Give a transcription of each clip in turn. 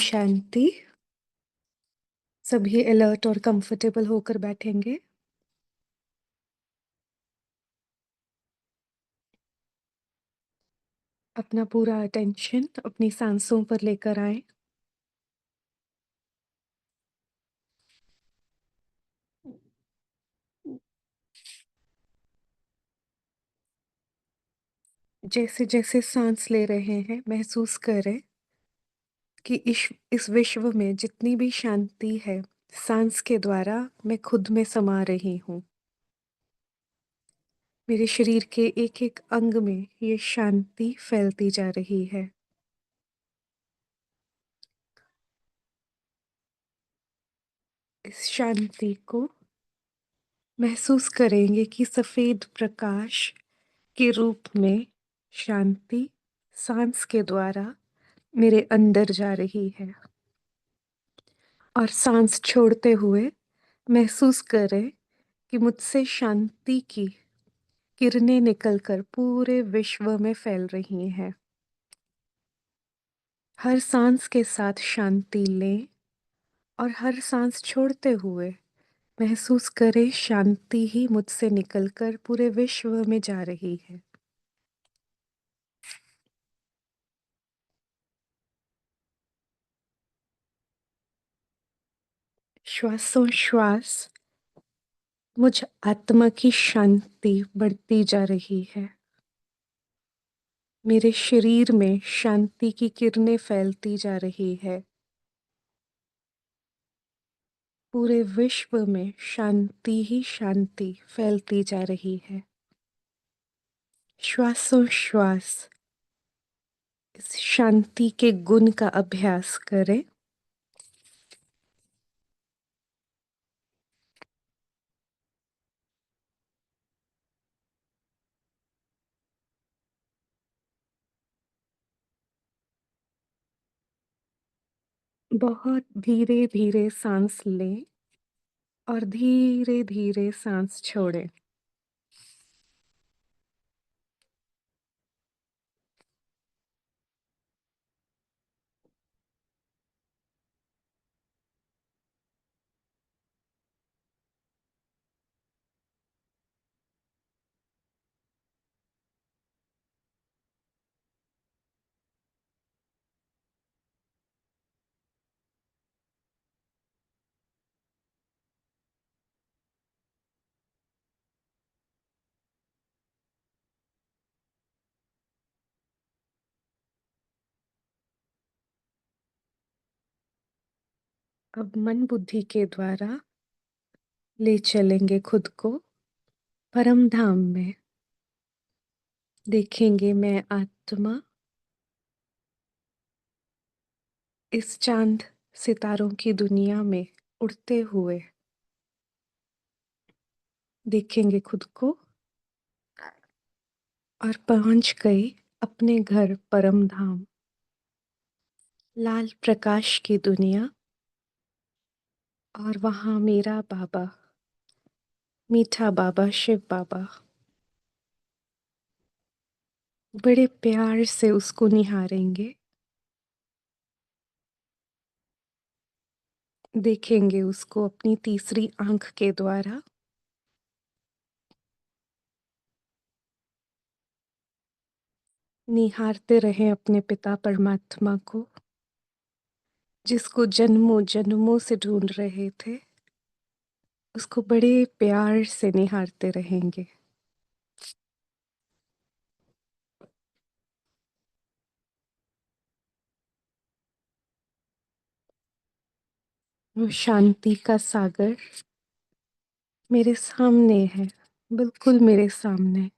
शांति। सभी अलर्ट और कंफर्टेबल होकर बैठेंगे। अपना पूरा अटेंशन अपनी सांसों पर लेकर आएं। जैसे जैसे सांस ले रहे हैं महसूस करें कि इस विश्व में जितनी भी शांति है सांस के द्वारा मैं खुद में समा रही हूँ। मेरे शरीर के एक एक अंग में ये शांति फैलती जा रही है। इस शांति को महसूस करेंगे कि सफेद प्रकाश के रूप में शांति सांस के द्वारा मेरे अंदर जा रही है और सांस छोड़ते हुए महसूस करें कि मुझसे शांति की किरणें निकलकर पूरे विश्व में फैल रही हैं। हर सांस के साथ शांति लें और हर सांस छोड़ते हुए महसूस करें शांति ही मुझसे निकलकर पूरे विश्व में जा रही है। श्वासों श्वास मुझ आत्मा की शांति बढ़ती जा रही है। मेरे शरीर में शांति की किरणें फैलती जा रही है। पूरे विश्व में शांति ही शांति फैलती जा रही है। श्वासों श्वास इस शांति के गुण का अभ्यास करें। बहुत धीरे धीरे सांस लें और धीरे धीरे सांस छोड़ें। अब मन बुद्धि के द्वारा ले चलेंगे खुद को परम धाम में। देखेंगे मैं आत्मा इस चांद सितारों की दुनिया में उड़ते हुए देखेंगे खुद को और पहुंच गए अपने घर परम धाम, लाल प्रकाश की दुनिया। और वहां मेरा बाबा, मीठा बाबा, शिव बाबा बड़े प्यार से उसको निहारेंगे। देखेंगे उसको अपनी तीसरी आंख के द्वारा। निहारते रहें अपने पिता परमात्मा को, जिसको जन्मों जन्मों से ढूंढ रहे थे। उसको बड़े प्यार से निहारते रहेंगे। वो शांति का सागर मेरे सामने है, बिल्कुल मेरे सामने।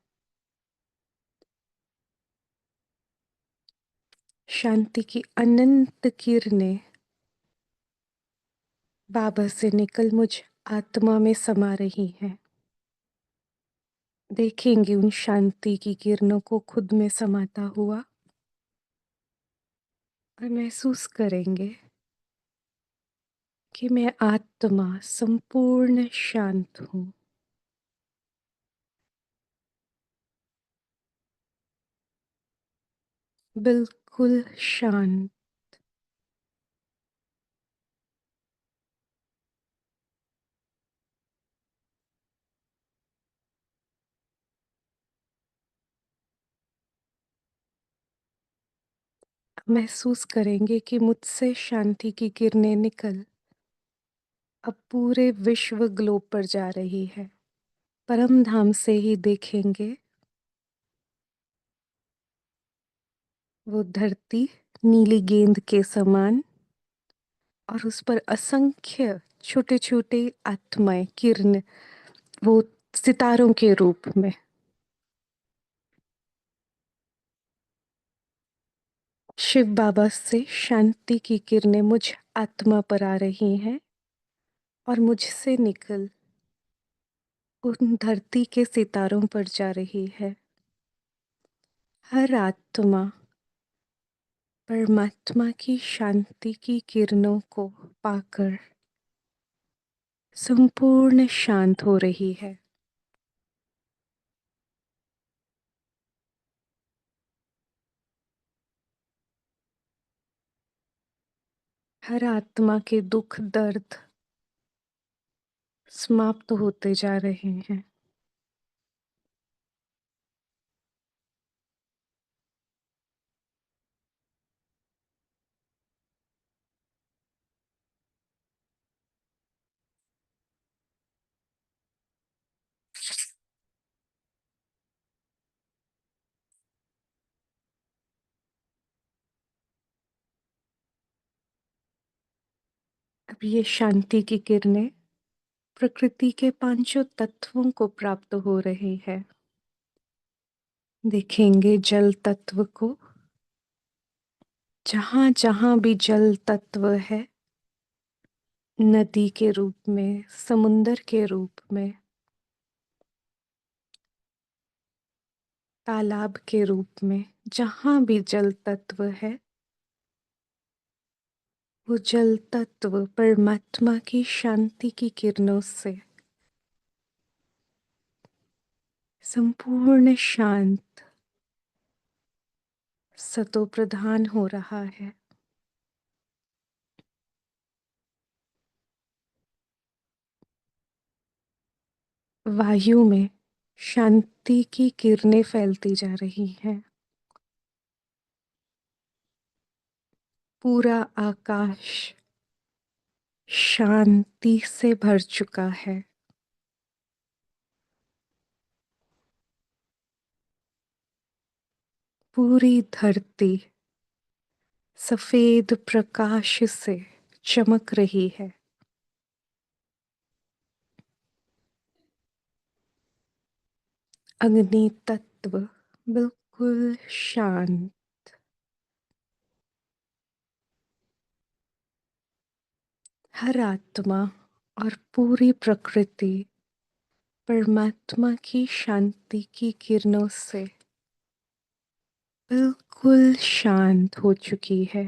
शांति की अनंत किरणें बाबा से निकल मुझ आत्मा में समा रही हैं। देखेंगे उन शांति की किरणों को खुद में समाता हुआ और महसूस करेंगे कि मैं आत्मा संपूर्ण शांत हूँ, बिल्कुल शांत। महसूस करेंगे कि मुझसे शांति की किरणें निकल अब पूरे विश्व ग्लोब पर जा रही है। परम धाम से ही देखेंगे वो धरती नीली गेंद के समान और उस पर असंख्य छोटे छोटे आत्माएं किरण वो सितारों के रूप में। शिव बाबा से शांति की किरणें मुझ आत्मा पर आ रही हैं और मुझसे निकल उन धरती के सितारों पर जा रही है। हर आत्मा परमात्मा की शांति की किरणों को पाकर संपूर्ण शांत हो रही है। हर आत्मा के दुख दर्द समाप्त होते जा रहे हैं। अब ये शांति की किरणें प्रकृति के पांचों तत्वों को प्राप्त हो रही है। देखेंगे जल तत्व को, जहां जहां भी जल तत्व है, नदी के रूप में, समुंदर के रूप में, तालाब के रूप में, जहां भी जल तत्व है, वो जल तत्व परमात्मा की शांति की किरणों से संपूर्ण शांत सतो प्रधान हो रहा है। वायु में शांति की किरणें फैलती जा रही हैं। पूरा आकाश शांति से भर चुका है। पूरी धरती सफेद प्रकाश से चमक रही है। अग्नि तत्व बिल्कुल शांत। हर आत्मा और पूरी प्रकृति परमात्मा की शांति की किरणों से बिल्कुल शांत हो चुकी है।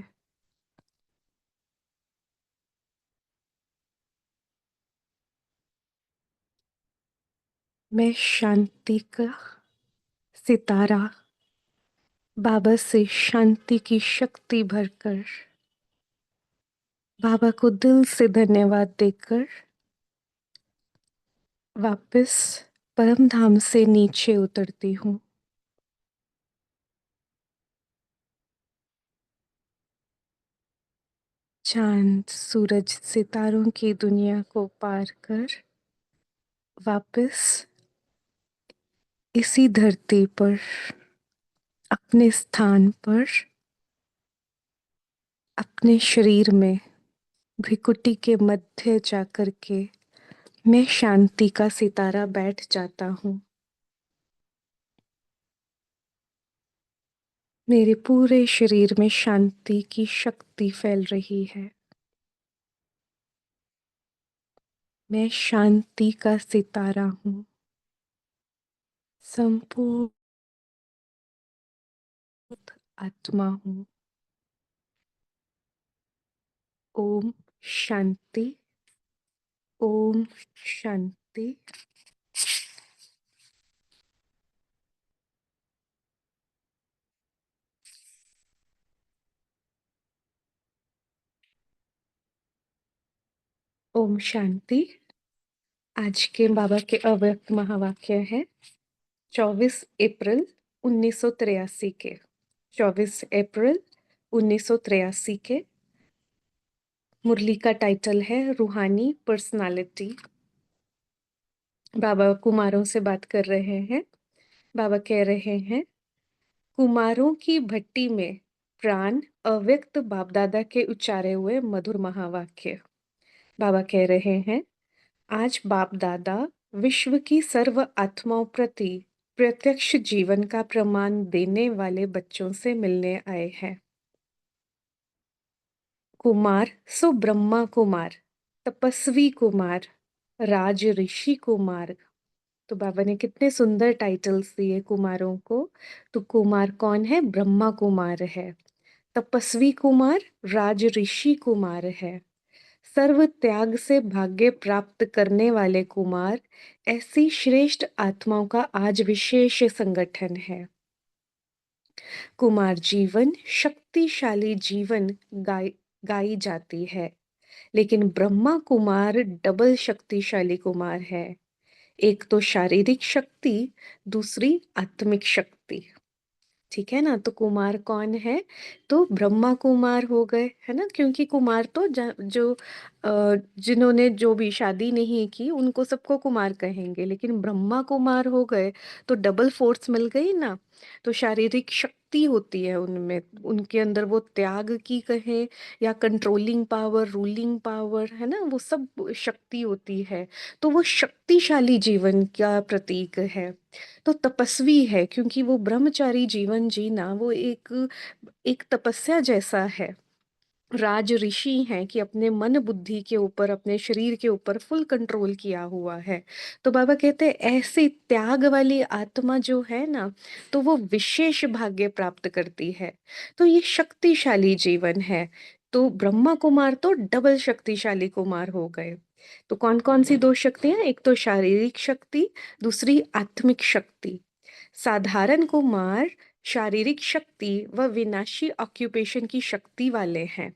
मैं शांति का सितारा बाबा से शांति की शक्ति भरकर बाबा को दिल से धन्यवाद देकर वापस परम धाम से नीचे उतरती हूँ। चांद सूरज सितारों की दुनिया को पार कर वापस इसी धरती पर अपने स्थान पर अपने शरीर में भ्रिकुटी के मध्य जाकर के मैं शांति का सितारा बैठ जाता हूँ। मेरे पूरे शरीर में शांति की शक्ति फैल रही है। मैं शांति का सितारा हूँ। संपूर्ण आत्मा हूँ। ओम शांति। ओम शांति। ओम शांति। आज के बाबा के अव्यक्त महावाक्य है 24 अप्रैल 1983 के। 24 अप्रैल 1983 के। मुरली का टाइटल है रूहानी पर्सनालिटी। बाबा कुमारों से बात कर रहे हैं। बाबा कह रहे हैं, कुमारों की भट्टी में प्राण अव्यक्त बाप दादा के उच्चारे हुए मधुर महावाक्य। बाबा कह रहे हैं, आज बाप दादा विश्व की सर्व आत्माओं प्रति प्रत्यक्ष जीवन का प्रमाण देने वाले बच्चों से मिलने आए हैं। कुमार सो ब्रह्मा कुमार, तपस्वी कुमार, राज ऋषि कुमार। तो बाबा ने कितने सुंदर टाइटल्स दिए कुमारों को। तो कुमार कौन है? ब्रह्मा कुमार है, तपस्वी कुमार राज ऋषि कुमार है, सर्व त्याग से भाग्य प्राप्त करने वाले कुमार। ऐसी श्रेष्ठ आत्माओं का आज विशेष संगठन है। कुमार जीवन शक्तिशाली जीवन गाई जाती है, लेकिन ब्रह्मा कुमार डबल शक्तिशाली कुमार है। एक तो शारीरिक शक्ति, दूसरी आत्मिक शक्ति। ठीक है ना। तो कुमार कौन है? तो ब्रह्मा कुमार हो गए, है ना। क्योंकि कुमार तो जिन्होंने जो भी शादी नहीं की उनको सबको कुमार कहेंगे, लेकिन ब्रह्मा कुमार हो गए तो डबल फोर्स मिल गई ना। तो शारीरिक शक्ति होती है उनमें, उनके अंदर वो त्याग की कहें या कंट्रोलिंग पावर, रूलिंग पावर, है ना, वो सब शक्ति होती है। तो वो शक्तिशाली जीवन का प्रतीक है। तो तपस्वी है क्योंकि वो ब्रह्मचारी जीवन जीना वो एक एक तपस्या जैसा है। राज ऋषि हैं कि अपने मन बुद्धि के ऊपर, अपने शरीर के ऊपर फुल कंट्रोल किया हुआ है। तो बाबा कहते हैं ऐसी त्याग वाली आत्मा जो है ना, तो वो विशेष भाग्य प्राप्त करती है। तो ये शक्तिशाली जीवन है। तो ब्रह्मा कुमार तो डबल शक्तिशाली कुमार हो गए। तो कौन कौन सी दो शक्तियां? एक तो शारीरिक शक्ति, दूसरी आत्मिक शक्ति। साधारण कुमार शारीरिक शक्ति व विनाशी ऑक्यूपेशन की शक्ति वाले हैं,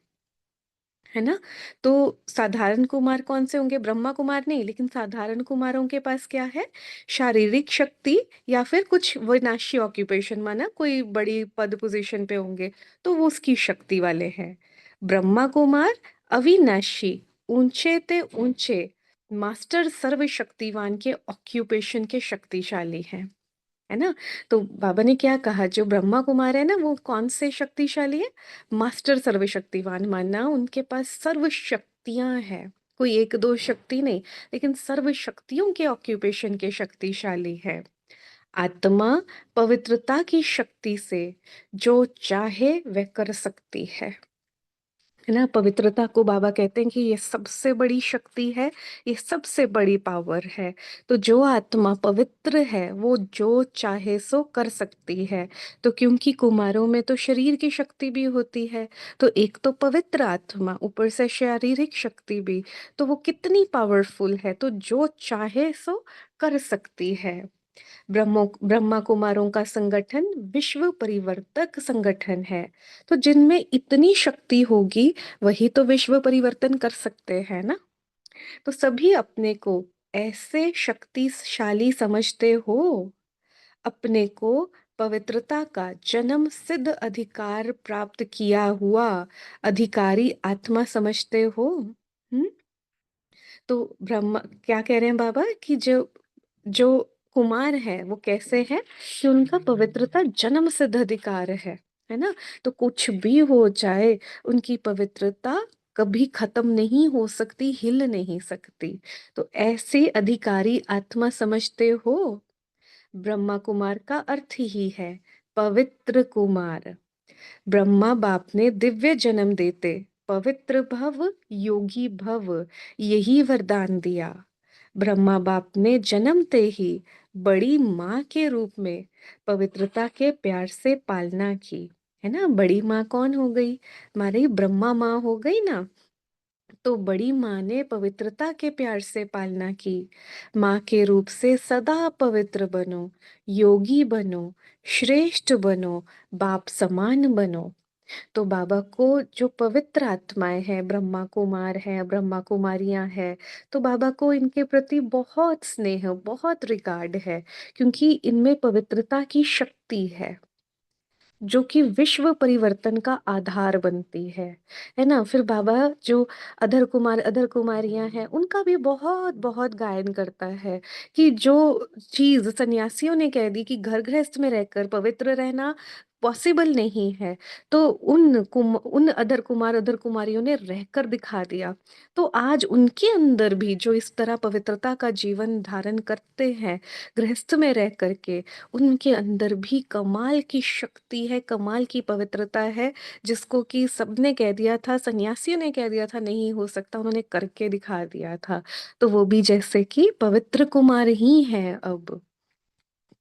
है ना। तो साधारण कुमार कौन से होंगे? ब्रह्मा कुमार नहीं, लेकिन साधारण कुमारों के पास क्या है? शारीरिक शक्ति या फिर कुछ विनाशी ऑक्यूपेशन, माना कोई बड़ी पद पोजीशन पे होंगे तो वो उसकी शक्ति वाले हैं। ब्रह्मा कुमार अविनाशी, ऊंचे ते ऊंचे मास्टर सर्वशक्तिवान के ऑक्यूपेशन के शक्तिशाली हैं, है ना। तो बाबा ने क्या कहा, जो ब्रह्मा कुमार है ना वो कौन से शक्तिशाली है? मास्टर सर्वशक्तिवान, मानना उनके पास सर्व शक्तियां हैं, कोई एक दो शक्ति नहीं, लेकिन सर्व शक्तियों के ऑक्यूपेशन के शक्तिशाली है। आत्मा पवित्रता की शक्ति से जो चाहे वह कर सकती है ना। पवित्रता को बाबा कहते हैं कि ये सबसे बड़ी शक्ति है, ये सबसे बड़ी पावर है। तो जो आत्मा पवित्र है वो जो चाहे सो कर सकती है। तो क्योंकि कुमारों में तो शरीर की शक्ति भी होती है, तो एक तो पवित्र आत्मा, ऊपर से शारीरिक शक्ति भी, तो वो कितनी पावरफुल है। तो जो चाहे सो कर सकती है। ब्रह्मा कुमारों का संगठन विश्व परिवर्तक संगठन है। तो जिनमें इतनी शक्ति होगी वही तो विश्व परिवर्तन कर सकते हैं ना। तो सभी अपने को ऐसे शक्तिशाली समझते हो, अपने को पवित्रता का जन्म सिद्ध अधिकार प्राप्त किया हुआ अधिकारी आत्मा समझते हो। हम्म। तो ब्रह्मा क्या कह रहे हैं बाबा कि जो जो कुमार है वो कैसे है कि उनका पवित्रता जन्म सिद्ध अधिकार है ना। तो कुछ भी हो जाए उनकी पवित्रता कभी खत्म नहीं हो सकती, हिल नहीं सकती। तो ऐसे अधिकारी आत्मा समझते हो। ब्रह्मा कुमार का अर्थ ही है पवित्र कुमार। ब्रह्मा बाप ने दिव्य जन्म देते पवित्र भव, योगी भव, यही वरदान दिया। ब्रह्मा बाप ने जन्मते ही बड़ी माँ के रूप में पवित्रता के प्यार से पालना की, है ना। बड़ी माँ कौन हो गई? हमारी ब्रह्मा माँ हो गई ना। तो बड़ी माँ ने पवित्रता के प्यार से पालना की। माँ के रूप से सदा पवित्र बनो, योगी बनो, श्रेष्ठ बनो, बाप समान बनो। तो बाबा को जो पवित्र आत्माएं हैं, ब्रह्मा कुमार हैं, ब्रह्मा कुमारियां हैं, तो बाबा को इनके प्रति बहुत स्नेह, बहुत रिगार्ड है, क्योंकि इनमें पवित्रता की शक्ति है। जो कि विश्व परिवर्तन का आधार बनती है ना। फिर बाबा जो अधर कुमारियां हैं उनका भी बहुत बहुत गायन करता है कि जो चीज सन्यासियों ने कह दी कि घर गृहस्थ में रहकर पवित्र रहना पॉसिबल नहीं है, तो उन अधर कुमारियों ने रहकर दिखा दिया। तो आज उनके अंदर भी जो इस तरह पवित्रता का जीवन धारण करते हैं गृहस्थ में रह करके, उनके अंदर भी कमाल की शक्ति है, कमाल की पवित्रता है, जिसको कि सबने कह दिया था, सन्यासियों ने कह दिया था नहीं हो सकता, उन्होंने करके दिखा दिया था। तो वो भी जैसे कि पवित्र कुमार ही हैं अब।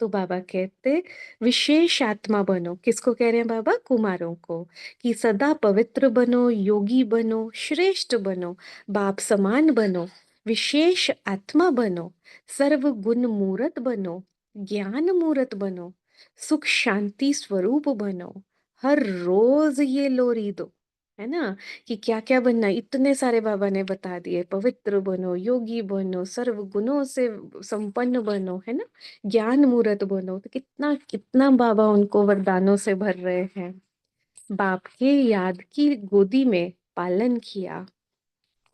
तो बाबा कहते विशेष आत्मा बनो, किसको कह रहे हैं बाबा? कुमारों को, कि सदा पवित्र बनो, योगी बनो, श्रेष्ठ बनो, बाप समान बनो, विशेष आत्मा बनो, सर्व गुण मूरत बनो, ज्ञान मूरत बनो, सुख शांति स्वरूप बनो, हर रोज ये लोरी दो। है ना, कि क्या क्या बनना, इतने सारे बाबा ने बता दिए, पवित्र बनो, योगी बनो, सर्व गुणों से संपन्न बनो, है ना, ज्ञान मूर्त बनो। तो कितना कितना बाबा उनको वरदानों से भर रहे हैं। बाप के याद की गोदी में पालन किया,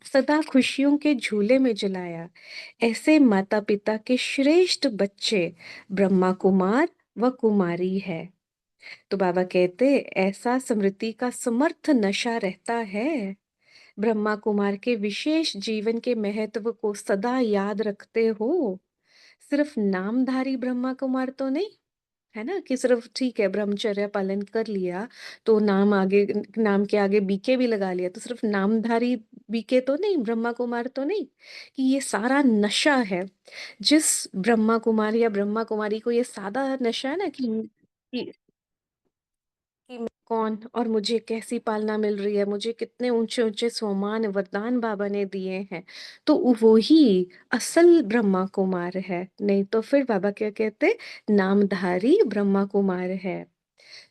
सदा खुशियों के झूले में झुलाया, ऐसे माता पिता के श्रेष्ठ बच्चे ब्रह्मा कुमार व कुमारी है। तो बाबा कहते ऐसा स्मृति का समर्थ नशा रहता है। ब्रह्मा कुमार के विशेष जीवन के महत्व को सदा याद रखते हो। सिर्फ नामधारी ब्रह्मा कुमार तो नहीं, है ना, कि सिर्फ ठीक है ब्रह्मचर्य पालन कर लिया तो नाम आगे, नाम के आगे बीके भी लगा लिया, तो सिर्फ नामधारी बीके तो नहीं, ब्रह्मा कुमार तो नहीं, कि ये सारा नशा है। जिस ब्रह्मा कुमार या ब्रह्मा कुमारी को ये सादा नशा है ना कि मैं कौन और मुझे कैसी पालना मिल रही है, मुझे कितने ऊंचे ऊंचे स्वमान वरदान बाबा ने दिए हैं, तो वो ही असल ब्रह्मा कुमार है। नहीं तो फिर बाबा क्या कहते, नामधारी ब्रह्मा कुमार है।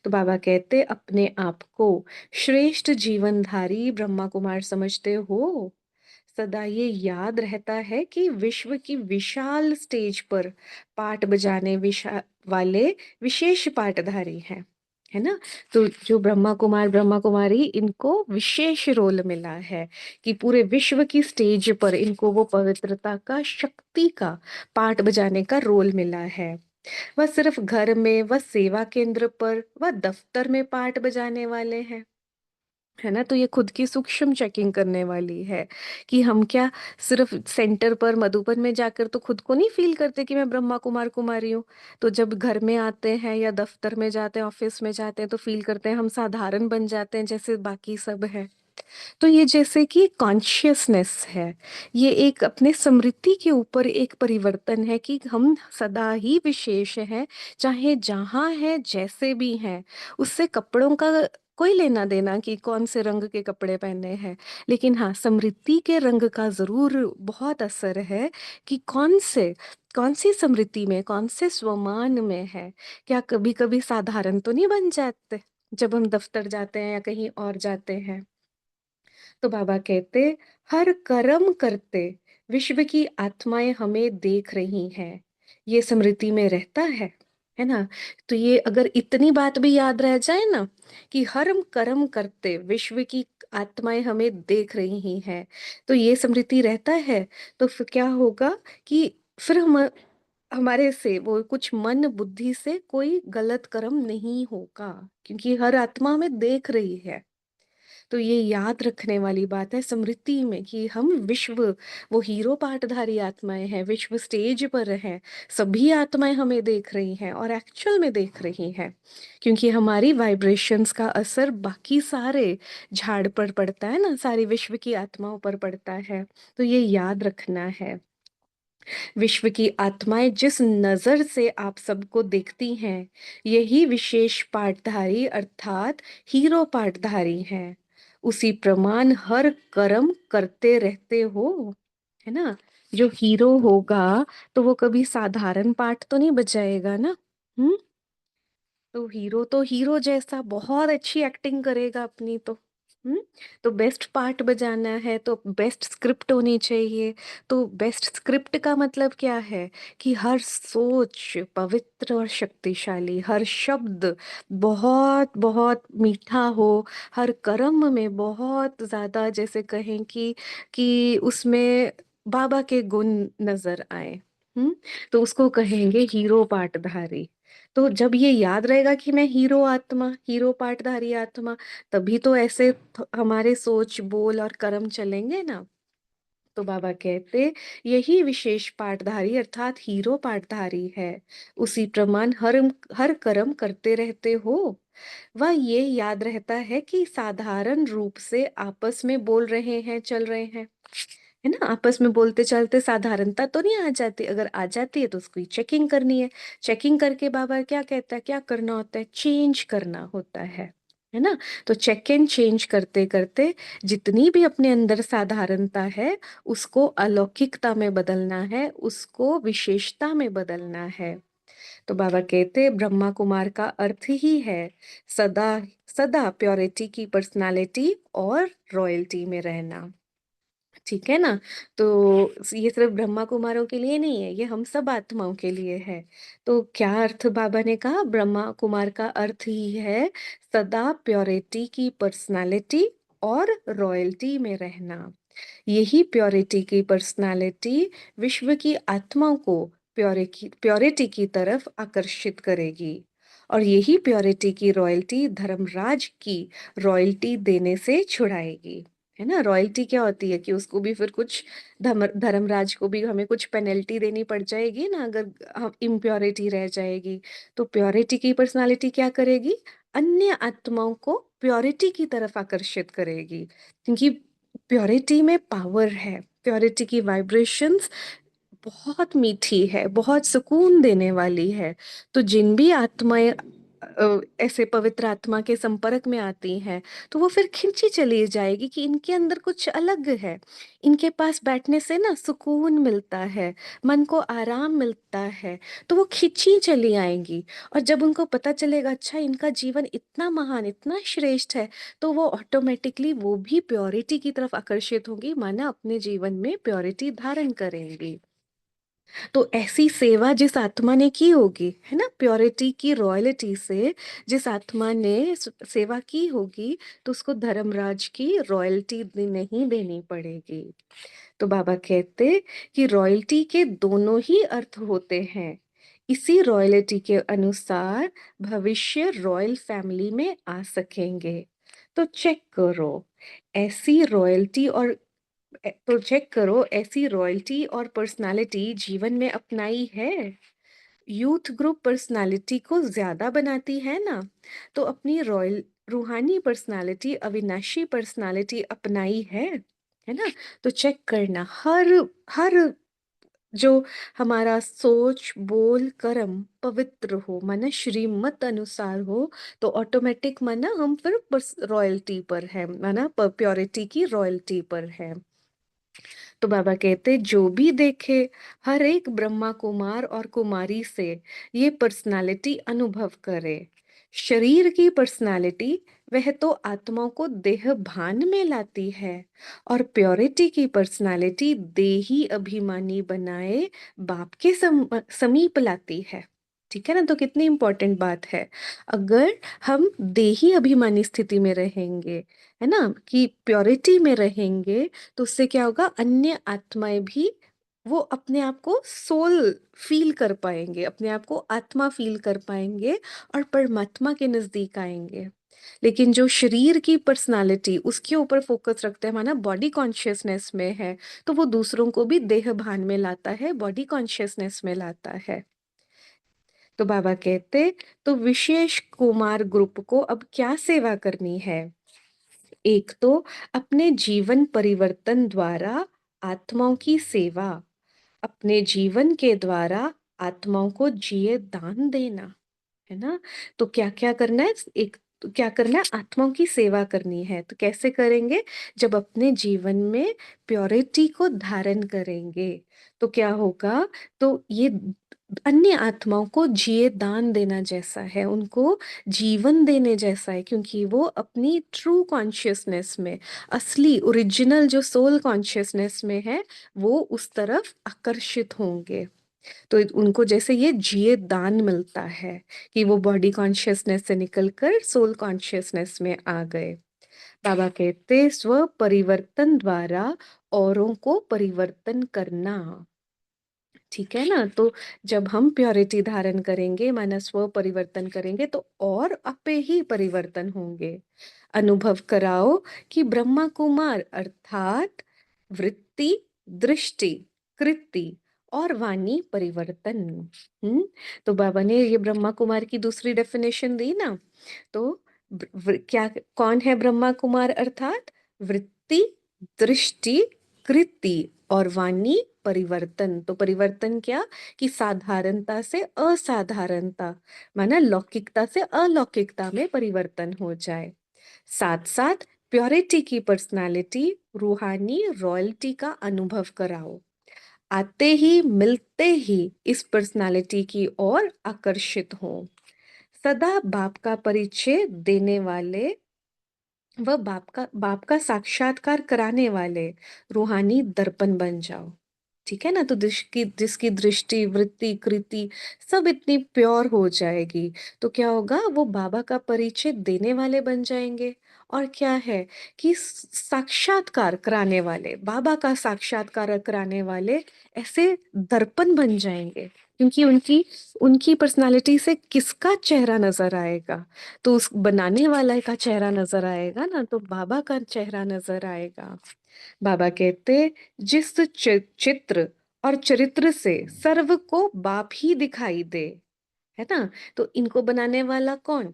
तो बाबा कहते अपने आप को श्रेष्ठ जीवनधारी ब्रह्मा कुमार समझते हो। सदा ये याद रहता है कि विश्व की विशाल स्टेज पर पाठ बजाने वाले विशेष पाठधारी हैं, है ना। तो जो ब्रह्मा कुमार ब्रह्मा कुमारी, इनको विशेष रोल मिला है कि पूरे विश्व की स्टेज पर इनको वो पवित्रता का, शक्ति का पाठ बजाने का रोल मिला है। वह सिर्फ घर में, वह सेवा केंद्र पर, वह दफ्तर में पाठ बजाने वाले हैं, है ना। तो ये खुद की सूक्ष्म चेकिंग करने वाली है कि हम क्या सिर्फ सेंटर पर मधुबन में जाकर तो खुद को नहीं फील करते कि मैं ब्रह्मा कुमार कुमारी हूँ, तो जब घर में आते हैं या दफ्तर में जाते हैं, ऑफिस में जाते हैं, तो फील करते हैं हम साधारण बन जाते हैं जैसे बाकी सब है। तो ये जैसे कि कॉन्शियसनेस है, ये एक अपने स्मृति के ऊपर एक परिवर्तन है कि हम सदा ही विशेष हैं, चाहे जहाँ है जैसे भी हैं। उससे कपड़ों का कोई लेना देना कि कौन से रंग के कपड़े पहने हैं, लेकिन हाँ स्मृति के रंग का जरूर बहुत असर है कि कौन सी स्मृति में, कौन से स्वमान में है। क्या कभी कभी साधारण तो नहीं बन जाते जब हम दफ्तर जाते हैं या कहीं और जाते हैं। तो बाबा कहते हर कर्म करते विश्व की आत्माएं हमें देख रही हैं, ये स्मृति में रहता है ना। तो ये अगर इतनी बात भी याद रह जाए ना कि हर कर्म करते विश्व की आत्माएं हमें देख रही हैं, तो ये स्मृति रहता है, तो फिर क्या होगा कि फिर हम, हमारे से वो कुछ मन बुद्धि से कोई गलत कर्म नहीं होगा, क्योंकि हर आत्मा हमें देख रही है। तो ये याद रखने वाली बात है स्मृति में कि हम विश्व, वो हीरो पाठधारी आत्माएं हैं, विश्व स्टेज पर हैं, सभी आत्माएं हमें देख रही हैं और एक्चुअल में देख रही हैं, क्योंकि हमारी वाइब्रेशंस का असर बाकी सारे झाड़ पर पड़ता है ना, सारी विश्व की आत्माओं पर पड़ता है। तो ये याद रखना है। विश्व की आत्माएं जिस नजर से आप सबको देखती हैं, यही विशेष पाठधारी अर्थात हीरो पाठधारी हैं। उसी प्रमाण हर कर्म करते रहते हो, है ना। जो हीरो होगा तो वो कभी साधारण पाठ तो नहीं बजाएगा ना। हम्म। तो हीरो जैसा बहुत अच्छी एक्टिंग करेगा अपनी तो, हुँ? तो बेस्ट पार्ट बजाना है तो बेस्ट स्क्रिप्ट होनी चाहिए। तो बेस्ट स्क्रिप्ट का मतलब क्या है कि हर सोच पवित्र और शक्तिशाली, हर शब्द बहुत-बहुत मीठा हो, हर कर्म में बहुत ज़्यादा जैसे कहें कि उसमें बाबा के गुण नज़र आएँ। हुँ? तो उसको कहेंगे हीरो पार्टधारी। तो जब ये याद रहेगा कि मैं हीरो पार्टधारी आत्मा, तभी तो ऐसे हमारे सोच बोल और कर्म चलेंगे ना। तो बाबा कहते यही विशेष पाठधारी अर्थात हीरो पाठधारी है। उसी प्रमाण हर कर्म करते रहते हो। वह ये याद रहता है कि साधारण रूप से आपस में बोल रहे हैं, चल रहे हैं, है ना? आपस में बोलते चलते साधारणता तो नहीं आ जाती। अगर आ जाती है तो उसकी चेकिंग करनी है। चेकिंग करके बाबा क्या कहता है, क्या करना होता है? चेंज करना होता है ना? तो चेक एंड चेंज करते-करते जितनी भी अपने अंदर साधारणता है, उसको अलौकिकता में बदलना है, उसको विशेषता में बदलना है। तो बाबा कहते ब्रह्मा कुमार का अर्थ ही है सदा सदा प्योरिटी की पर्सनालिटी और रॉयल्टी में रहना। ठीक है ना? तो ये सिर्फ़ ब्रह्मा कुमारों के लिए नहीं है, ये हम सब आत्माओं के लिए है। तो क्या अर्थ बाबा ने कहा? ब्रह्मा कुमार का अर्थ ही है सदा प्योरिटी की पर्सनैलिटी और रॉयल्टी में रहना। यही प्योरिटी की पर्सनैलिटी विश्व की आत्माओं को प्योरिटी की तरफ आकर्षित करेगी और यही प्योरिटी की रॉयल्टी धर्मराज की रॉयल्टी देने से छुड़ाएगी। है ना? रॉयल्टी क्या होती है कि उसको भी फिर कुछ धर्मराज को भी हमें कुछ पेनल्टी देनी पड़ जाएगी ना अगर इम्प्योरिटी रह जाएगी। तो प्योरिटी की पर्सनैलिटी क्या करेगी? अन्य आत्माओं को प्योरिटी की तरफ आकर्षित करेगी क्योंकि प्योरिटी में पावर है। प्योरिटी की वाइब्रेशंस बहुत मीठी है, बहुत सुकून देने वाली है। तो जिन भी आत्माएँ ऐसे पवित्र आत्मा के संपर्क में आती हैं, तो वो फिर खिंची चली जाएगी कि इनके अंदर कुछ अलग है। इनके पास बैठने से ना सुकून मिलता है, मन को आराम मिलता है, तो वो खिंची चली आएँगी। और जब उनको पता चलेगा अच्छा इनका जीवन इतना महान, इतना श्रेष्ठ है, तो वो ऑटोमैटिकली वो भी प्योरिटी की तरफ आकर्षित होंगी, माना अपने जीवन में प्योरिटी धारण करेंगी। तो ऐसी सेवा जिस आत्मा ने की होगी, है ना? प्योरिटी की रॉयल्टी से जिस आत्मा ने सेवा की होगी, तो उसको धर्मराज की रॉयल्टी नहीं देनी पड़ेगी। तो बाबा कहते कि रॉयल्टी के दोनों ही अर्थ होते हैं। इसी रॉयल्टी के अनुसार भविष्य रॉयल फैमिली में आ सकेंगे। तो चेक करो, ऐसी रॉयल्टी और तो चेक करो ऐसी रॉयल्टी और पर्सनालिटी जीवन में अपनाई है। यूथ ग्रुप पर्सनालिटी को ज्यादा बनाती है ना, तो अपनी रॉयल रूहानी पर्सनालिटी अविनाशी पर्सनालिटी अपनाई है ना? तो चेक करना हर हर जो हमारा सोच बोल कर्म पवित्र हो माना श्रीमत अनुसार हो, तो ऑटोमेटिक माना हम फिर रॉयल्टी पर है, माना प्योरिटी की रॉयल्टी पर है। तो बाबा कहते जो भी देखे हर एक ब्रह्मा कुमार और कुमारी से ये पर्सनालिटी अनुभव करे। शरीर की पर्सनालिटी वह तो आत्माओं को देह भान में लाती है और प्योरिटी की पर्सनालिटी देही अभिमानी बनाए बाप के समीप लाती है। ठीक है ना? तो कितनी इंपॉर्टेंट बात है। अगर हम देही अभिमानी स्थिति में रहेंगे, है ना, कि प्योरिटी में रहेंगे, तो उससे क्या होगा अन्य आत्माएं भी वो अपने आप को सोल फील कर पाएंगे, अपने आप को आत्मा फील कर पाएंगे और परमात्मा के नजदीक आएंगे। लेकिन जो शरीर की पर्सनालिटी उसके ऊपर फोकस रखते हैं, माना बॉडी कॉन्शियसनेस में है, तो वो दूसरों को भी देह भान में लाता है, बॉडी कॉन्शियसनेस में लाता है। तो बाबा कहते तो विशेष कुमार ग्रुप को अब क्या सेवा करनी है? एक तो अपने जीवन परिवर्तन द्वारा आत्माओं की सेवा, अपने जीवन के द्वारा आत्माओं को जिए दान देना, है ना? तो क्या-क्या करना है? एक तो क्या करना है? आत्माओं की सेवा करनी है। तो कैसे करेंगे? जब अपने जीवन में प्योरिटी को धारण करेंगे, तो क्या होगा? तो ये अन्य आत्माओं को जिए दान देना जैसा है, उनको जीवन देने जैसा है, क्योंकि वो अपनी ट्रू कॉन्शियसनेस में, असली ओरिजिनल जो सोल कॉन्शियसनेस में है, वो उस तरफ आकर्षित होंगे। तो उनको जैसे ये जिए दान मिलता है कि वो बॉडी कॉन्शियसनेस से निकलकर सोल कॉन्शियसनेस में आ गए। बाबा कहते स्व परिवर्तन द्वारा औरों को परिवर्तन करना। ठीक है ना। तो जब हम प्योरिटी धारण करेंगे, माना स्व परिवर्तन करेंगे, तो और आपे ही परिवर्तन होंगे। अनुभव कराओ कि ब्रह्मा कुमार अर्थात वृत्ति, दृष्टि, कृति और वाणी परिवर्तन। तो बाबा ने ये ब्रह्मा कुमार की दूसरी डेफिनेशन दी ना। तो क्या कौन है ब्रह्मा कुमार? अर्थात वृत्ति, दृष्टि, कृति और वाणी परिवर्तन। तो परिवर्तन क्या? कि साधारणता से असाधारणता, माना लौकिकता से अलौकिकता में परिवर्तन हो जाए। साथ साथ प्योरिटी की पर्सनालिटी, रूहानी रॉयल्टी का अनुभव कराओ। आते ही मिलते ही इस पर्सनालिटी की ओर आकर्षित हो। सदा बाप का परिचय देने वाले वह बाप का साक्षात्कार कराने वाले रूहानी दर्पण बन जाओ। ठीक है ना। तो जिसकी दृष्टि, वृत्ति, कृति सब इतनी प्योर हो जाएगी, तो क्या होगा? वो बाबा का परिचय देने वाले बन जाएंगे। और क्या है कि साक्षात्कार कराने वाले, बाबा का साक्षात्कार कराने वाले ऐसे दर्पण बन जाएंगे, क्योंकि उनकी उनकी पर्सनालिटी से किसका चेहरा नजर आएगा? तो उस बनाने वाला का चेहरा नजर आएगा ना, तो बाबा का चेहरा नजर आएगा। बाबा कहते जिस चित्र और चरित्र से सर्व को बाप ही दिखाई दे, है ना। तो इनको बनाने वाला कौन?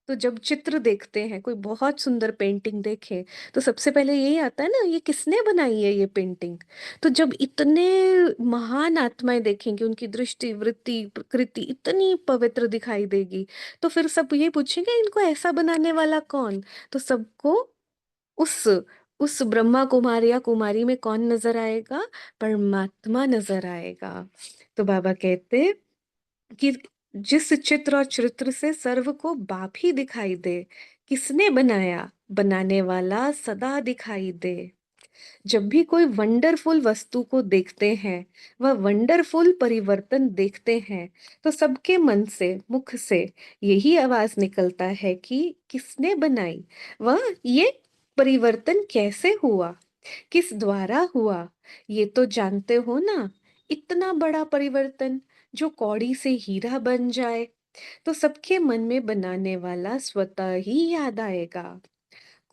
तो जब चित्र देखते हैं, कोई बहुत सुंदर पेंटिंग देखे, तो सबसे पहले यही आता है ना, ये किसने बनाई है ये पेंटिंग। तो जब इतने महान आत्माएं देखेंगे, उनकी दृष्टि, वृत्ति, प्रकृति इतनी पवित्र दिखाई देगी, तो फिर सब ये पूछेंगे इनको ऐसा बनाने वाला कौन? तो सबको उस उस ब्रह्मा कुमार या कुमारी में कौन नजर आएगा? परमात्मा नजर आएगा। तो बाबा कहते कि जिस चित्र और चरित्र से सर्व को बाप ही दिखाई दे, किसने बनाया? बनाने वाला सदा दिखाई दे। जब भी कोई वंडरफुल वस्तु को देखते हैं, वह वंडरफुल परिवर्तन देखते हैं, तो सबके मन से, मुख से यही आवाज निकलता है कि किसने बनाई? वह ये परिवर्तन कैसे हुआ? किस द्वारा हुआ? ये तो जानते हो ना। इतना बड़ा परिवर्तन, जो कौड़ी से हीरा बन जाए, तो सबके मन में बनाने वाला स्वतः ही याद आएगा।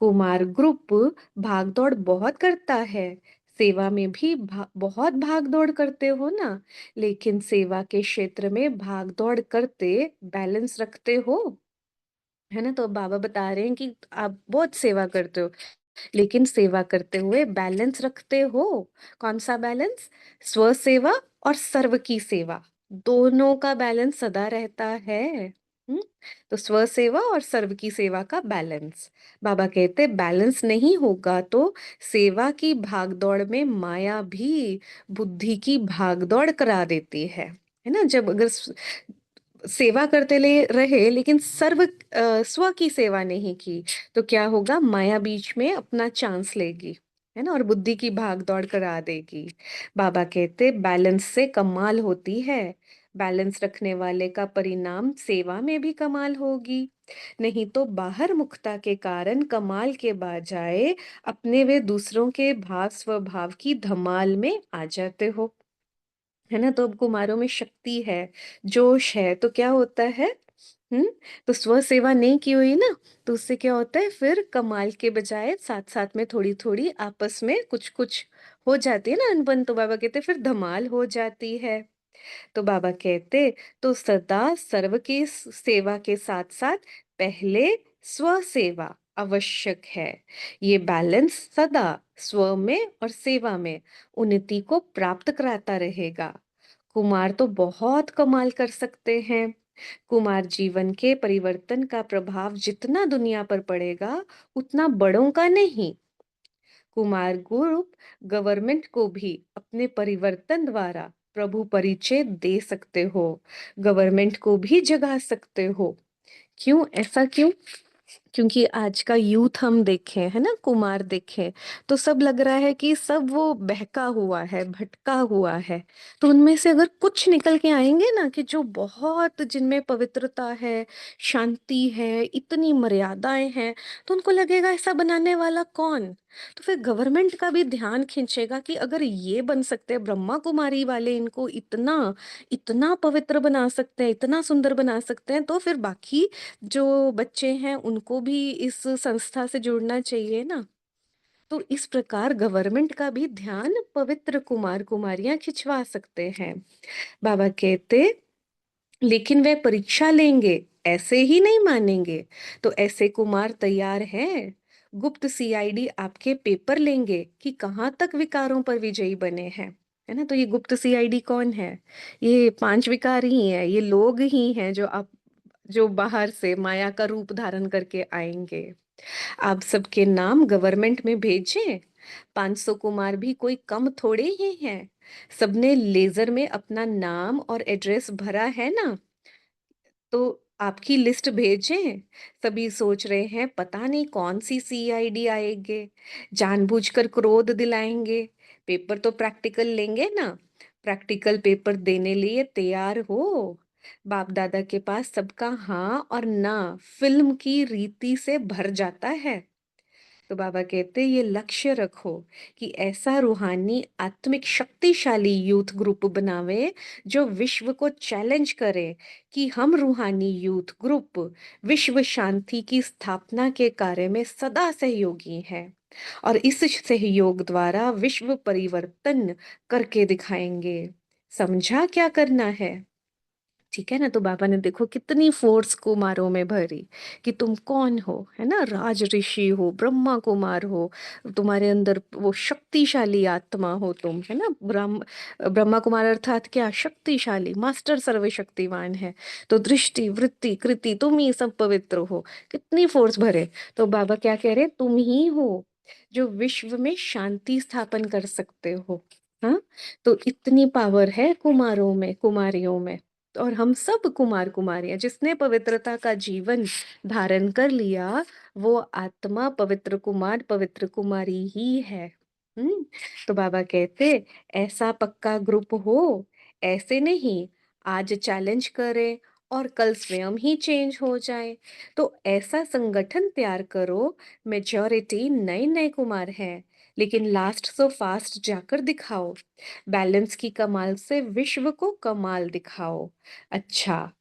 कुमार ग्रुप भागदौड़ बहुत करता है। सेवा में भी बहुत भागदौड़ करते हो ना। लेकिन सेवा के क्षेत्र में भागदौड़ करते बैलेंस रखते हो, है ना। तो बाबा बता रहे हैं कि आप बहुत सेवा करते हो, लेकिन सेवा करते हुए बैलेंस रखते हो। कौन सा बैलेंस? स्व सेवा और सर्व की सेवा, दोनों का बैलेंस सदा रहता है। हम्म। तो स्व सेवा और सर्व की सेवा का बैलेंस। बाबा कहते बैलेंस नहीं होगा तो सेवा की भागदौड़ में माया भी बुद्धि की भागदौड़ करा देती है ना। जब अगर सेवा करते ले रहे, लेकिन स्व की सेवा नहीं की, तो क्या होगा? माया बीच में अपना चांस लेगी, है ना, और बुद्धि की भाग दौड़ करा देगी। बाबा कहते बैलेंस से कमाल होती है। बैलेंस रखने वाले का परिणाम सेवा में भी कमाल होगी। नहीं तो बाहर मुखता के कारण कमाल के बजाय अपने वे दूसरों के भाव स्वभाव की धमाल में आ जाते हो, है ना। तो अब कुमारों में शक्ति है, जोश है, तो क्या होता है? हम्म। तो स्व सेवा नहीं की हुई ना, तो उससे क्या होता है? फिर कमाल के बजाय साथ साथ में थोड़ी थोड़ी आपस में कुछ कुछ हो जाती है ना अनबन। तो बाबा कहते फिर धमाल हो जाती है। तो बाबा कहते तो सदा सर्व की सेवा के साथ साथ पहले स्व सेवा आवश्यक है। ये बैलेंस सदा स्व में और सेवा में उन्नति को प्राप्त कराता रहेगा। कुमार तो बहुत कमाल कर सकते हैं। कुमार जीवन के परिवर्तन का प्रभाव जितना दुनिया पर पड़ेगा, उतना बड़ों का नहीं। कुमार ग्रुप गवर्नमेंट को भी अपने परिवर्तन द्वारा प्रभु परिचय दे सकते हो, गवर्नमेंट को भी जगा सकते हो। क्यों, ऐसा क्यों? क्योंकि आज का यूथ हम देखें, है ना, कुमार देखें, तो सब लग रहा है कि सब वो बहका हुआ है, भटका हुआ है। तो उनमें से अगर कुछ निकल के आएंगे ना, कि जो बहुत, जिनमें पवित्रता है, शांति है, इतनी मर्यादाएं हैं, तो उनको लगेगा ऐसा बनाने वाला कौन। तो फिर गवर्नमेंट का भी ध्यान खींचेगा कि अगर ये बन सकते हैं, ब्रह्मा कुमारी वाले इनको इतना इतना पवित्र बना सकते हैं, इतना सुंदर बना सकते हैं, तो फिर बाकी जो बच्चे हैं उनको भी इस संस्था से जुड़ना चाहिए ना। तो इस प्रकार गवर्नमेंट का भी ध्यान पवित्र कुमार कुमारियां खिंचवा सकते हैं। बाबा कहते, लेकिन वे परीक्षा लेंगे, ऐसे ही नहीं मानेंगे। तो ऐसे कुमार तैयार हैं, गुप्त सीआईडी आपके पेपर लेंगे कि कहाँ तक विकारों पर विजयी बने हैं। है ना, तो ये गुप्त सीआईडी कौन है? ये 5 विकार ही है, ये लोग ही हैं जो आप, जो बाहर से माया का रूप धारण करके आएंगे। आप सबके नाम गवर्नमेंट में भेजें। 500 कुमार भी कोई कम थोड़े ही हैं। सबने लेजर में अपना नाम और एड्रेस भरा है ना, तो आपकी लिस्ट भेजें। सभी सोच रहे हैं पता नहीं कौन सी सीआईडी आएगे, जानबूझकर क्रोध दिलाएंगे। पेपर तो प्रैक्टिकल लेंगे ना, प्रैक्टिकल पेपर देने लिए तैयार हो। बाप दादा के पास सबका हाँ और ना फिल्म की रीति से भर जाता है। तो बाबा कहते ये लक्ष्य रखो कि ऐसा रूहानी आत्मिक शक्तिशाली यूथ ग्रुप बनावे जो विश्व को चैलेंज करे कि हम रूहानी यूथ ग्रुप विश्व शांति की स्थापना के कार्य में सदा सहयोगी हैं और इस सहयोग द्वारा विश्व परिवर्तन करके दिखाएंगे। समझा क्या करना है? ठीक है ना। तो बाबा ने देखो कितनी फोर्स कुमारों में भरी कि तुम कौन हो, है ना, राज ऋषि हो, ब्रह्मा कुमार हो, तुम्हारे अंदर वो शक्तिशाली आत्मा हो तुम, है ना। ब्रह्मा कुमार अर्थात क्या? शक्तिशाली, मास्टर सर्वशक्तिमान है। तो दृष्टि, वृत्ति, कृति, तुम ही सब पवित्र हो। कितनी फोर्स भरे। तो बाबा क्या कह रहे, तुम ही हो जो विश्व में शांति स्थापन कर सकते हो। हाँ, तो इतनी पावर है कुमारों में, कुमारियों में। और हम सब कुमार कुमारियां, जिसने पवित्रता का जीवन धारण कर लिया, वो आत्मा पवित्र कुमार, पवित्र कुमारी ही है। हम्म। तो बाबा कहते, ऐसा पक्का ग्रुप हो, ऐसे नहीं आज चैलेंज करे और कल स्वयं ही चेंज हो जाए। तो ऐसा संगठन तैयार करो, मेजॉरिटी नए नए कुमार हैं, लेकिन लास्ट सो फास्ट जाकर दिखाओ। बैलेंस की कमाल से विश्व को कमाल दिखाओ। अच्छा,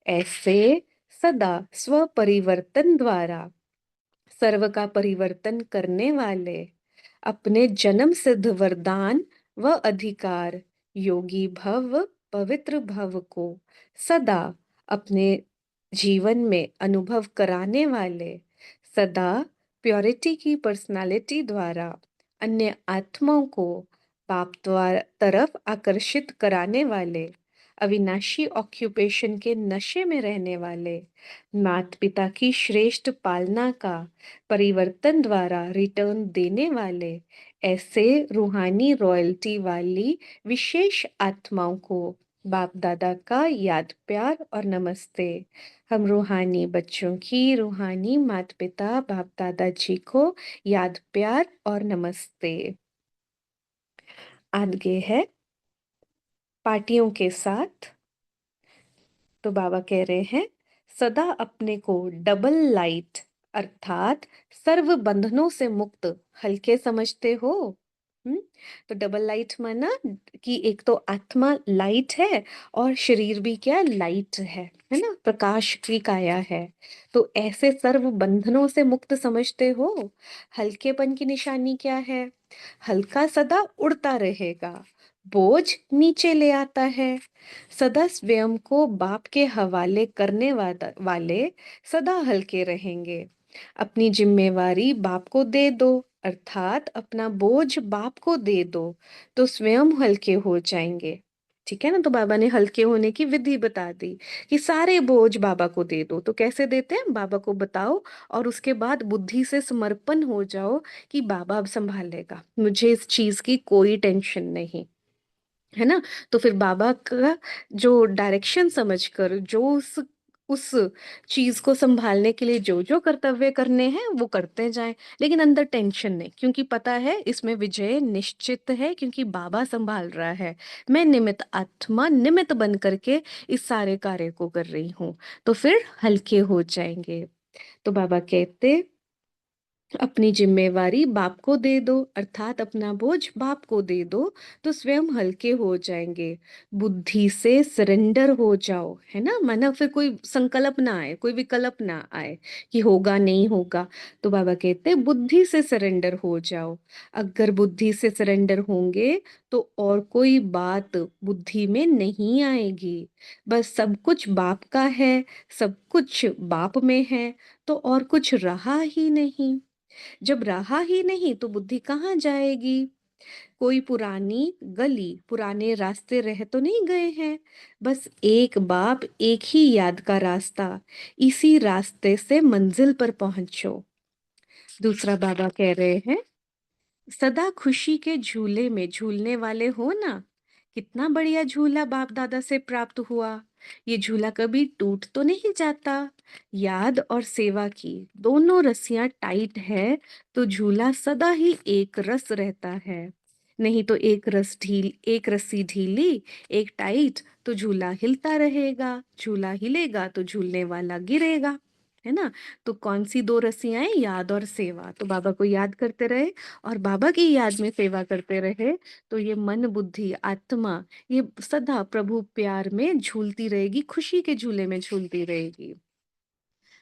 ऐसे सदा स्व परिवर्तन द्वारा सर्व का परिवर्तन करने वाले अपने जन्म सिद्ध वरदान व अधिकार योगी भव, पवित्र भव को सदा अपने जीवन में अनुभव कराने वाले, सदा प्योरिटी की पर्सनालिटी द्वारा अन्य आत्माओं को पाप द्वारा तरफ आकर्षित कराने वाले, अविनाशी ऑक्यूपेशन के नशे में रहने वाले, माता पिता की श्रेष्ठ पालना का परिवर्तन द्वारा रिटर्न देने वाले, ऐसे रूहानी रॉयल्टी वाली विशेष आत्माओं को बाप दादा का याद, प्यार और नमस्ते। हम रूहानी बच्चों की रूहानी माता पिता बाप दादा जी को याद, प्यार और नमस्ते। आगे है पार्टियों के साथ। तो बाबा कह रहे हैं, सदा अपने को डबल लाइट अर्थात सर्व बंधनों से मुक्त हल्के समझते हो। हम्म। तो डबल लाइट माना कि एक तो आत्मा लाइट है और शरीर भी क्या, लाइट है ना, प्रकाश की काया है। तो ऐसे सर्व बंधनों से मुक्त समझते हो। हल्केपन की निशानी क्या है? हल्का सदा उड़ता रहेगा, बोझ नीचे ले आता है। सदा स्वयं को बाप के हवाले करने वाले सदा हल्के रहेंगे। अपनी जिम्मेवारी बाप को दे दो, अर्थात अपना बोझ बाप को दे दो, तो स्वयं हल्के हो जाएंगे। ठीक है ना। तो बाबा ने हल्के होने की विधि बता दी कि सारे बोझ बाबा को दे दो। तो कैसे देते हैं, बाबा को बताओ और उसके बाद बुद्धि से समर्पण हो जाओ कि बाबा अब संभालेगा, मुझे इस चीज की कोई टेंशन नहीं। है ना। तो फिर बाबा का जो डायरेक्शन समझकर, जो उस चीज को संभालने के लिए जो जो कर्तव्य करने हैं वो करते जाएं, लेकिन अंदर टेंशन नहीं, क्योंकि पता है इसमें विजय निश्चित है, क्योंकि बाबा संभाल रहा है। मैं निमित्त आत्मा, निमित्त बन करके इस सारे कार्य को कर रही हूँ। तो फिर हल्के हो जाएंगे। तो बाबा कहते, अपनी जिम्मेवारी बाप को दे दो, अर्थात अपना बोझ बाप को दे दो, तो स्वयं हल्के हो जाएंगे। बुद्धि से सरेंडर हो जाओ, है ना, माना फिर कोई संकल्प ना आए, कोई विकल्प ना आए कि होगा नहीं होगा। तो बाबा कहते हैं बुद्धि से सरेंडर हो जाओ। अगर बुद्धि से सरेंडर होंगे तो और कोई बात बुद्धि में नहीं आएगी। बस सब कुछ बाप का है, सब कुछ बाप में है, तो और कुछ रहा ही नहीं। जब रहा ही नहीं तो बुद्धि कहाँ जाएगी। कोई पुरानी गली, पुराने रास्ते रह तो नहीं गए हैं। बस एक बाप, एक ही याद का रास्ता, इसी रास्ते से मंजिल पर पहुंचो। दूसरा बाबा कह रहे हैं, सदा खुशी के झूले में झूलने वाले हो ना। कितना बढ़िया झूला बाप दादा से प्राप्त हुआ। ये झूला कभी टूट तो नहीं जाता। याद और सेवा की दोनों रस्सियां टाइट है, तो झूला सदा ही एक रस रहता है। नहीं तो एक रस्सी ढीली, एक टाइट, तो झूला हिलता रहेगा। झूला हिलेगा तो झूलने वाला गिरेगा, है ना। तो कौन सी दो रस्सियां हैं, याद और सेवा। तो बाबा को याद करते रहे और बाबा की याद में सेवा करते रहे, तो ये मन बुद्धि आत्मा ये सदा प्रभु प्यार में झूलती रहेगी, खुशी के झूले में झूलती रहेगी।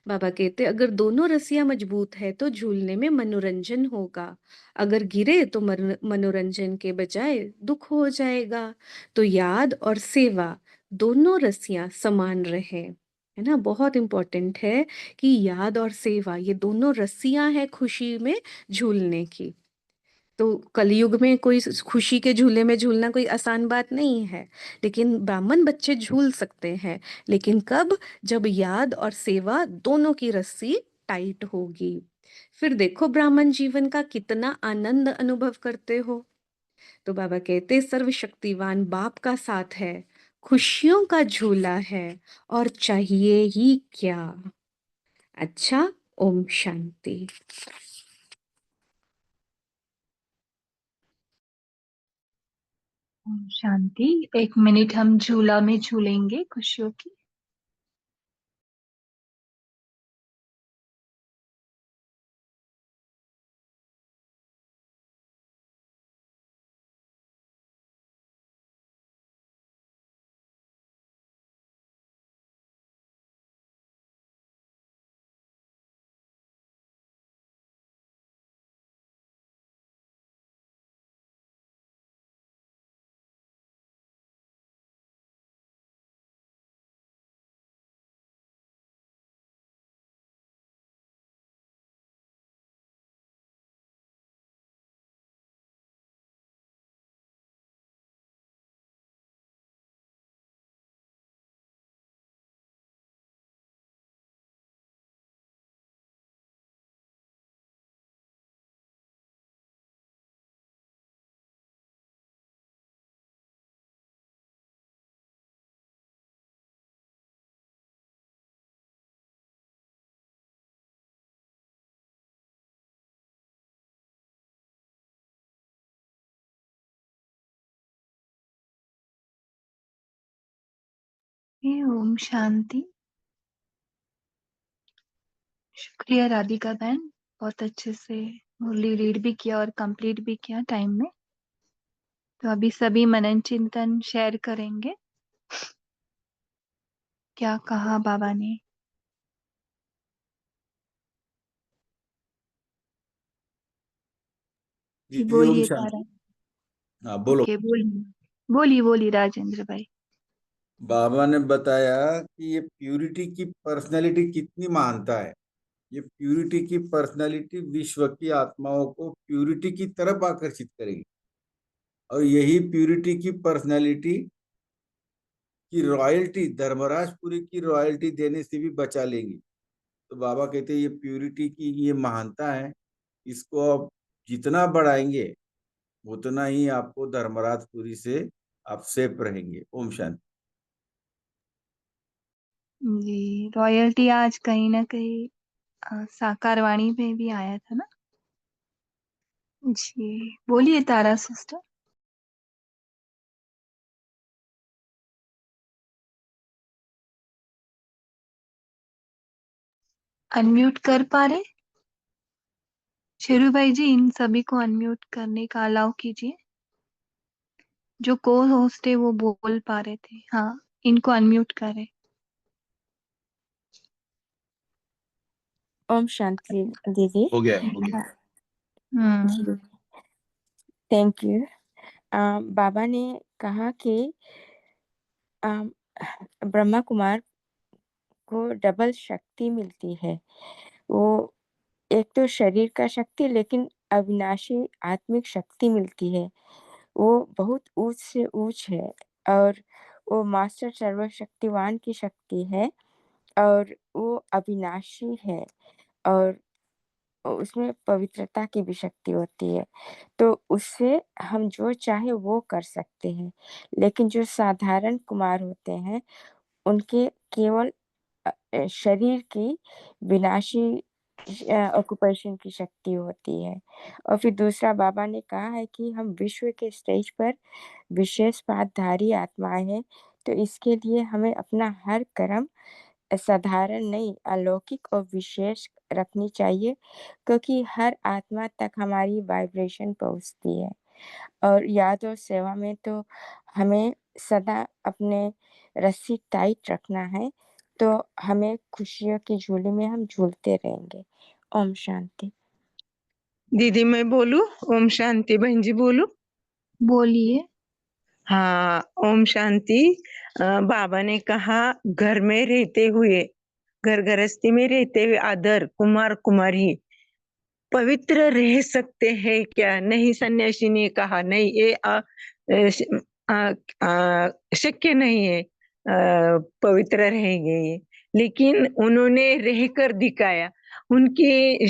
बाबा कहते, अगर दोनों रस्सियां मजबूत है तो झूलने में मनोरंजन होगा। अगर गिरे तो मनोरंजन के बजाय दुख हो जाएगा। तो याद और सेवा दोनों रस्सियां समान रहे, है ना। बहुत इंपॉर्टेंट है कि याद और सेवा ये दोनों रस्सियां हैं खुशी में झूलने की। तो कलयुग में कोई खुशी के झूले में झूलना कोई आसान बात नहीं है, लेकिन ब्राह्मण बच्चे झूल सकते हैं। लेकिन कब, जब याद और सेवा दोनों की रस्सी टाइट होगी। फिर देखो ब्राह्मण जीवन का कितना आनंद अनुभव करते हो। तो बाबा कहते, सर्वशक्तिवान बाप का साथ है, खुशियों का झूला है, और चाहिए ही क्या। अच्छा, ओम शांति। ओम शांति। 1 मिनट हम झूला में झूलेंगे खुशियों की। ओम शांति। शुक्रिया राधिका बहन, बहुत अच्छे से मुरली रीड भी किया और कंप्लीट भी किया टाइम में। तो अभी सभी मनन चिंतन शेयर करेंगे, क्या कहा बाबा ने। जी जी जी, ओम बोलिए तारा। शांति। हाँ बोलो। ओके बोलिए, बोलिए बोलिए राजेंद्र भाई। बाबा ने बताया कि ये प्यूरिटी की पर्सनैलिटी कितनी महानता है। ये प्यूरिटी की पर्सनैलिटी विश्व की आत्माओं को प्यूरिटी की तरफ आकर्षित करेगी, और यही प्यूरिटी की पर्सनैलिटी की रॉयल्टी धर्मराजपुरी की रॉयल्टी देने से भी बचा लेंगी। तो बाबा कहते हैं ये प्यूरिटी की ये महानता है, इसको आप जितना बढ़ाएंगे उतना ही आपको धर्मराजपुरी से आप सेफ रहेंगे। ओम शांति। जी, रॉयल्टी आज कहीं ना कहीं साकार वाणी में भी आया था ना। जी, बोलिए तारा सिस्टर। अनम्यूट कर पा रहे? शेरू भाई जी, इन सभी को अनम्यूट करने का अलाउ कीजिए। जो को होस्ट है वो बोल पा रहे थे, हाँ, इनको अनम्यूट करें। ओम शांति दीदी। हो गया हो गया। हम्म। Thank you. बाबा ने कहा कि अम, ब्रह्मा कुमार को डबल शक्ति मिलती है। वो एक तो शरीर का शक्ति, लेकिन अविनाशी आत्मिक शक्ति मिलती है। वो बहुत ऊंच से ऊंच है, और वो मास्टर सर्वशक्तिवान की शक्ति है, और वो अविनाशी है, और उसमें पवित्रता की भी शक्ति होती है। तो उससे हम जो चाहे वो कर सकते हैं। लेकिन जो साधारण कुमार होते हैं, उनके केवल शरीर की विनाशी ऑक्यूपेशन की शक्ति होती है। और फिर दूसरा, बाबा ने कहा है कि हम विश्व के स्टेज पर विशेष पातधारी आत्माएं हैं। तो इसके लिए हमें अपना हर कर्म साधारण नहीं, अलौकिक और विशेष रखनी चाहिए, क्योंकि हर आत्मा तक हमारी वाइब्रेशन पहुंचती है। और याद और सेवा में तो हमें सदा अपने रस्सी टाइट रखना है, तो हमें खुशियों की झूली में हम झूलते रहेंगे। ओम शांति। दीदी मैं बोलूं? ओम शांति बहन जी बोलूं? बोलिए। हाँ, ओम शांति। बाबा ने कहा घर में रहते हुए, घर गृहस्थी में रहते हुए आदर कुमार कुमारी पवित्र रह सकते हैं क्या? नहीं, सन्यासी ने कहा नहीं, ये शक्य नहीं है, पवित्र रहेंगे ये। लेकिन उन्होंने रहकर दिखाया। उनकी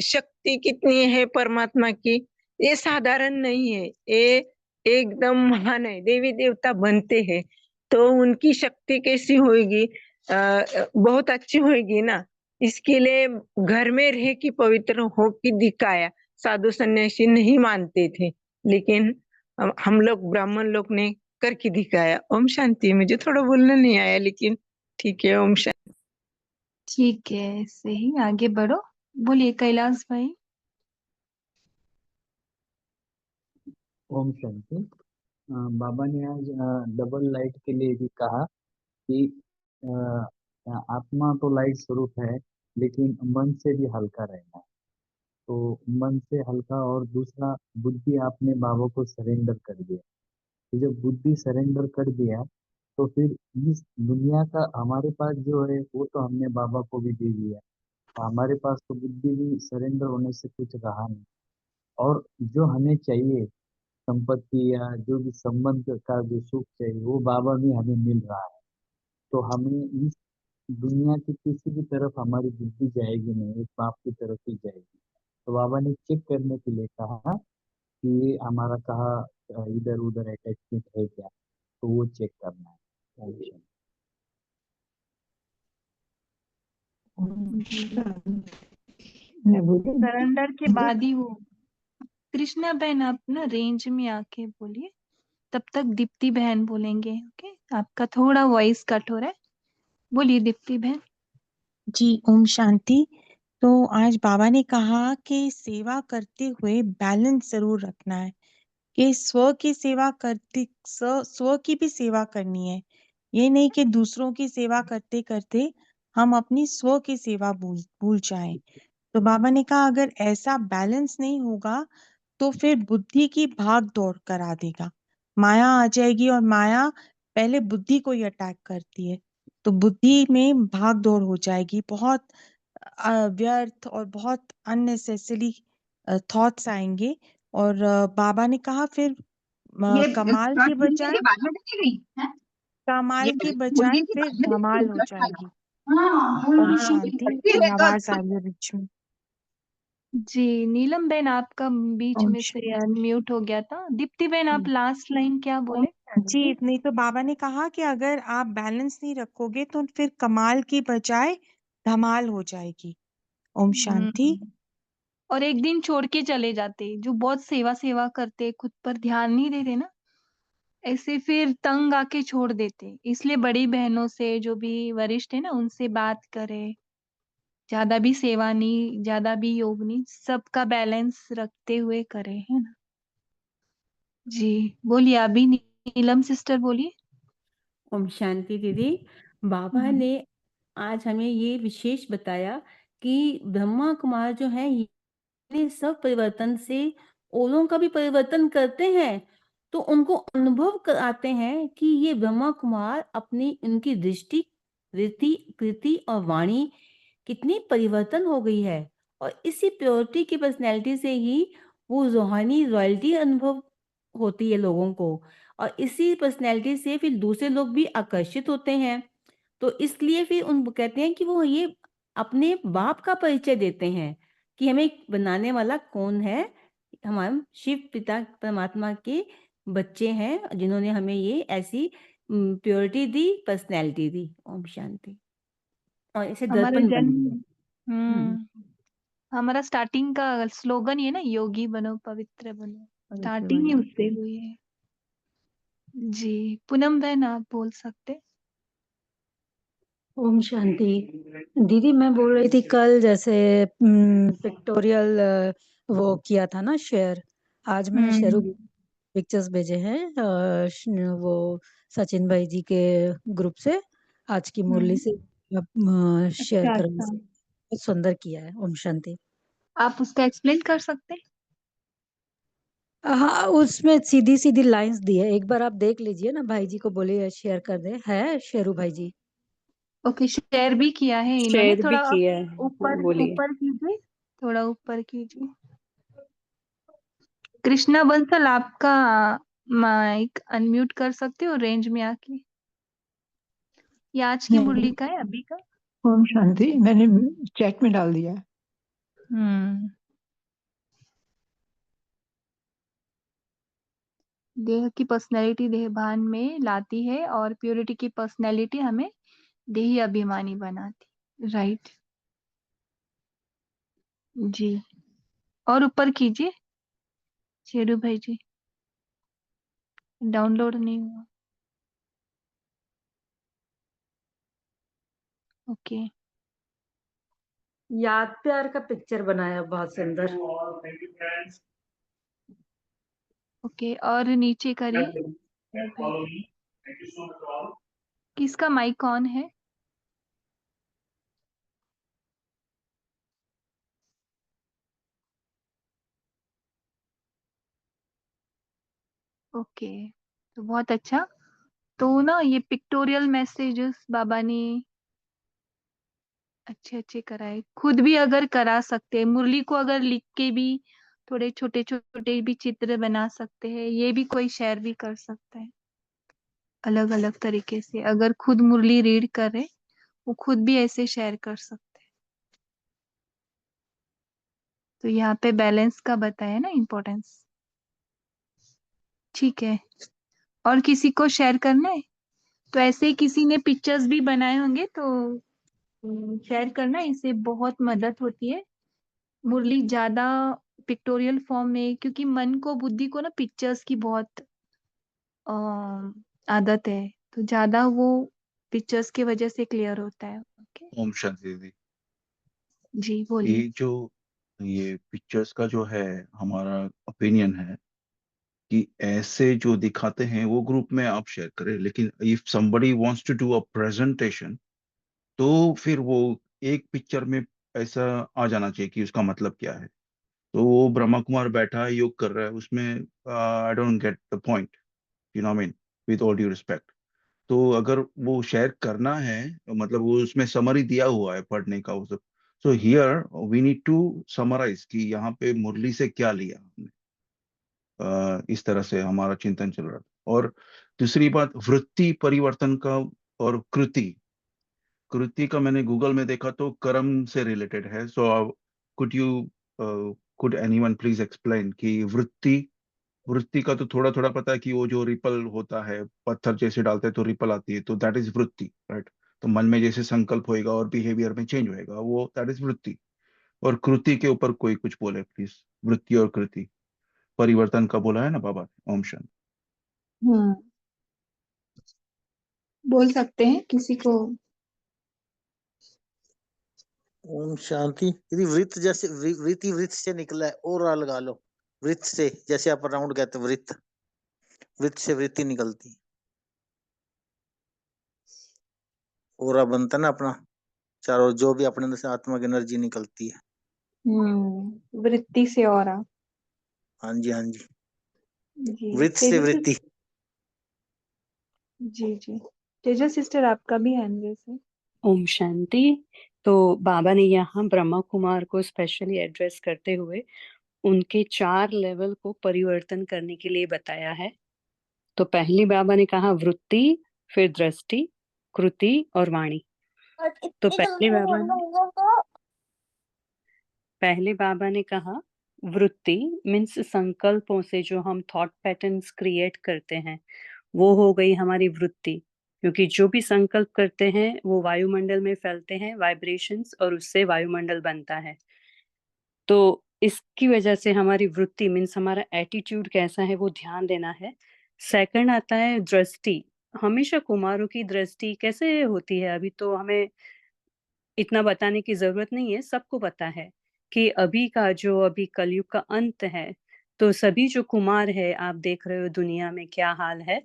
शक्ति कितनी है परमात्मा की, ये साधारण नहीं है, ये एकदम महान है। देवी देवता बनते हैं तो उनकी शक्ति कैसी होगी? बहुत अच्छी होगी ना। इसके लिए घर में रह के पवित्र हो के दिखाया। साधु सन्यासी नहीं मानते थे, लेकिन हम लोग ब्राह्मण लोग ने करके दिखाया। ओम शांति। मुझे थोड़ा बोलना नहीं आया, लेकिन ठीक है। ओम शांति। ठीक है, सही, आगे बढ़ो। बोलिए कैलाश भाई। ओम शांति। बाबा ने आज डबल लाइट के लिए भी कहा कि आत्मा तो लाइट स्वरूप है, लेकिन मन से भी हल्का रहना है। तो मन से हल्का, और दूसरा बुद्धि आपने बाबा को सरेंडर कर दिया। तो जब बुद्धि सरेंडर कर दिया, तो फिर इस दुनिया का हमारे पास जो है वो तो हमने बाबा को भी दे दिया। हमारे पास तो बुद्धि भी सरेंडर होने से कुछ रहा नहीं। और जो हमें चाहिए, संपत्ति या जो भी संबंध का जो सुख चाहिए, वो बाबा में हमें मिल रहा है। तो हमें इस दुनिया की किसी भी तरफ हमारी बुद्धि जाएगी नहीं, एक बाप की तरफ ही जाएगी। तो बाबा ने चेक करने के लिए कहा कि ये हमारा कहा इधर उधर अटैचमेंट है क्या, तो वो चेक करना है। सरेंडर के बाद ही वो। कृष्णा बहन, आप ना रेंज में आके बोलिए, तब तक दीप्ति बहन बोलेंगे। ओके, आपका थोड़ा वॉइस कट हो रहा है। बोलिए दीप्ति बहन। जी, ओम शांति। तो आज बाबा ने कहा कि सेवा करते हुए बैलेंस जरूर रखना है, कि स्व की सेवा करते स्व की भी सेवा करनी है। ये नहीं कि दूसरों की सेवा करते करते हम अपनी स्व की सेवा भूल भूल जाएं। तो बाबा ने कहा अगर ऐसा बैलेंस नहीं होगा तो फिर बुद्धि की भाग दौड़ करा देगा, माया आ जाएगी, और माया पहले बुद्धि को ही अटैक करती है। तो बुद्धि में भाग दौड़ हो जाएगी, बहुत व्यर्थ और बहुत अननेसेसरी थॉट्स आएंगे। और बाबा ने कहा फिर ये कमाल शर्ट के मिल गई बजाय कि बाद में देती गई है? ये कमाल के पैंट मिल गई बजाय कि फिर बाद में देती धमाल गई हो शर्ट जाएगी। वाला? हाँ ओम हाँ, शांति। पट्टी कोई ले तो आवाज आ रही है बीच में। जी, नीलम बहन आपका बीच ओम में से अनम्यूट हो गया था। दीप्ति बहन, आप शांति। लास्ट लाइन क्या बोले? जी, नहीं तो बाबा ने कहा कि अगर आप बैलेंस नहीं रखोगे तो फिर कमाल की बजाय धमाल हो जाएगी। ओम शांति। और एक दिन छोड़ के चले जाते, जो बहुत सेवा सेवा करते, खुद पर ध्यान नहीं देते ना, ऐसे फिर तंग आके छोड़ देते। इसलिए बड़ी बहनों से, जो भी वरिष्ठ है ना, उनसे बात करे। ज्यादा भी सेवा नहीं, ज्यादा भी योग नहीं, सबका बैलेंस रखते हुए करे, है ना। जी, बोलिए अभी नीलम सिस्टर बोलिए। ओम शांति दीदी। बाबा ने आज हमें ये विशेष बताया कि ब्रह्मा कुमार जो है ये सब परिवर्तन से औरों का भी परिवर्तन करते हैं, तो उनको अनुभव कराते हैं कि ये ब्रह्मा कुमार अपनी उनकी दृष्टि, रीति, कृति और वाणी कितनी परिवर्तन हो गई है, और इसी प्योरिटी की पर्सनैलिटी से ही वो रूहानी रॉयल्टी अनुभव होती है लोगों को, और इसी पर्सनैलिटी से फिर दूसरे लोग भी आकर्षित होते हैं। तो इसलिए फिर उन कहते हैं कि वो ये अपने बाप का परिचय देते हैं कि हमें बनाने वाला कौन है। हमारे शिव पिता परमात्मा के बच्चे हैं जिन्होंने हमें ये ऐसी प्योरिटी दी, पर्सनैलिटी दी। ओम शांति। और इसे हमारा दर्पण बन जन्म गया। हमारा स्टार्टिंग का स्लोगन ये ना, योगी बनो पवित्र बनो, पवित्र स्टार्टिंग ही बनो। उससे हुई है। जी, पूनम बहन आप बोल सकते। ओम शांति। दीदी मैं बोल रही थी कल जैसे पिक्टोरियल वो किया था ना शेयर, आज मैं शेरू पिक्चर्स भेजे हैं वो सचिन भाई जी के ग्रुप से, आज की मुरली से शेयर अच्छा करने अच्छा, से बहुत सुंदर किया है। ओम शांति। आप उसका एक्सप्लेन कर सकते। हाँ, उसमें सीधी सीधी लाइंस दी है, एक बार आप देख लीजिए ना, भाई जी को बोलिए शेयर कर दे, है शेरू भाई जी। ओके, शेयर भी किया है इन्होंने, शेयर भी थोड़ा किया है, ऊपर बोलिए। ऊपर कीजिए, थोड़ा ऊपर कीजिए। कृष्णा बंसल, आपका माइक अनम्यूट कर सकते हो रेंज में आके। ये आज की मुरली का है, अभी का। ओम शांति, मैंने चैट में डाल दिया है। देह की पर्सनैलिटी देहभान में लाती है, और प्योरिटी की पर्सनैलिटी हमें देही अभिमानी बनाती, राइट। जी, और ऊपर कीजिए शेरू भाई जी, डाउनलोड नहीं हुआ। ओके, याद प्यार का पिक्चर बनाया बहुत सुंदर। ओके, और नीचे करिए। किसका माइक ऑन है? ओके, तो बहुत अच्छा। तो ना ये पिक्टोरियल मैसेजेस बाबा ने अच्छे अच्छे कराए, खुद भी अगर करा सकते हैं, मुरली को अगर लिख के भी थोड़े छोटे छोटे भी चित्र बना सकते हैं, ये भी कोई शेयर भी कर सकता है अलग अलग तरीके से। अगर खुद मुरली रीड करे, वो खुद भी ऐसे शेयर कर सकते हैं। तो यहाँ पे बैलेंस का बताया ना इम्पोर्टेंस। ठीक है, और किसी को शेयर करना है तो ऐसे ही किसी ने पिक्चर्स भी बनाए होंगे तो शेयर करना, इससे बहुत मदद होती है। मुरली ज्यादा पिक्टोरियल फॉर्म में, क्योंकि मन को, बुद्धि को ना पिक्चर्स की बहुत अ, आदत है, तो ज्यादा वो पिक्चर्स की वजह से क्लियर होता है। ओके, ओम शांति दीदी। जी बोलिए। ये पिक्चर्स का जो है, हमारा ओपिनियन है कि ऐसे जो दिखाते हैं वो ग्रुप में आप शेयर करें, लेकिन if somebody wants to do a presentation तो फिर वो एक पिक्चर में ऐसा आ जाना चाहिए कि उसका मतलब क्या है। तो वो ब्रह्मा कुमार बैठा है, योग कर रहा है, उसमें I don't get the point, you know I mean, with all due respect. तो अगर वो शेयर करना है, मतलब वो उसमें समरी दिया हुआ है पढ़ने का वो सब, so here we need to summarise कि यहाँ पे मुरली से क्या लिया हमने। इस तरह से हमारा चिंतन चल रहा था। और दूसरी बात, वृत्ति परिवर्तन का और कृति, कृति का मैंने गूगल में देखा तो कर्म से रिलेटेड है। So could you could anyone please explain कि वृत्ति वृत्ति का तो थोड़ा थोड़ा पता है कि वो जो रिपल होता है, पत्थर जैसे डालते हैं तो रिपल आती है, तो दैट इज वृत्ति, राइट। तो मन में जैसे संकल्प होएगा और बिहेवियर में चेंज होएगा, वो दैट इज वृत्ति। और कृति के ऊपर कोई कुछ बोले प्लीज, वृत्ति और कृति परिवर्तन का बोला है ना बाबा ने। ओम शांति। हम्म, बोल सकते हैं किसी को। ओम शांति। यदि वृत्त जैसे वृत्ति वृत्त से निकला है, और लगा लो वृत्त से, जैसे आप राउंड कहते हैं, वृत्त वृत्त से वृत्ति निकलती है, और बनता ना अपना चारों, जो भी अपने अंदर से आत्मा की एनर्जी निकलती है। वृत्ति से और हाँ जी, हाँ जी, जी वृत्त से तेजस वृत्ति। जी जी तेजस सिस्टर, आपका भी हैंड रेस है। ओम शांति। तो बाबा ने यहाँ ब्रह्मा कुमार को स्पेशली एड्रेस करते हुए उनके 4 लेवल को परिवर्तन करने के लिए बताया है। तो पहली बाबा ने कहा वृत्ति, फिर दृष्टि, कृति और वाणी। तो पहले बाबा ने कहा वृत्ति मीन्स संकल्पों से जो हम थॉट पैटर्न्स क्रिएट करते हैं, वो हो गई हमारी वृत्ति। क्योंकि जो भी संकल्प करते हैं वो वायुमंडल में फैलते हैं वाइब्रेशंस, और उससे वायुमंडल बनता है। तो इसकी वजह से हमारी वृत्ति मीन्स हमारा एटीट्यूड कैसा है वो ध्यान देना है। सेकंड आता है दृष्टि। हमेशा कुमारों की दृष्टि कैसे होती है, अभी तो हमें इतना बताने की जरूरत नहीं है, सबको पता है कि अभी का जो अभी कलयुग का अंत है, तो सभी जो कुमार है आप देख रहे हो दुनिया में क्या हाल है।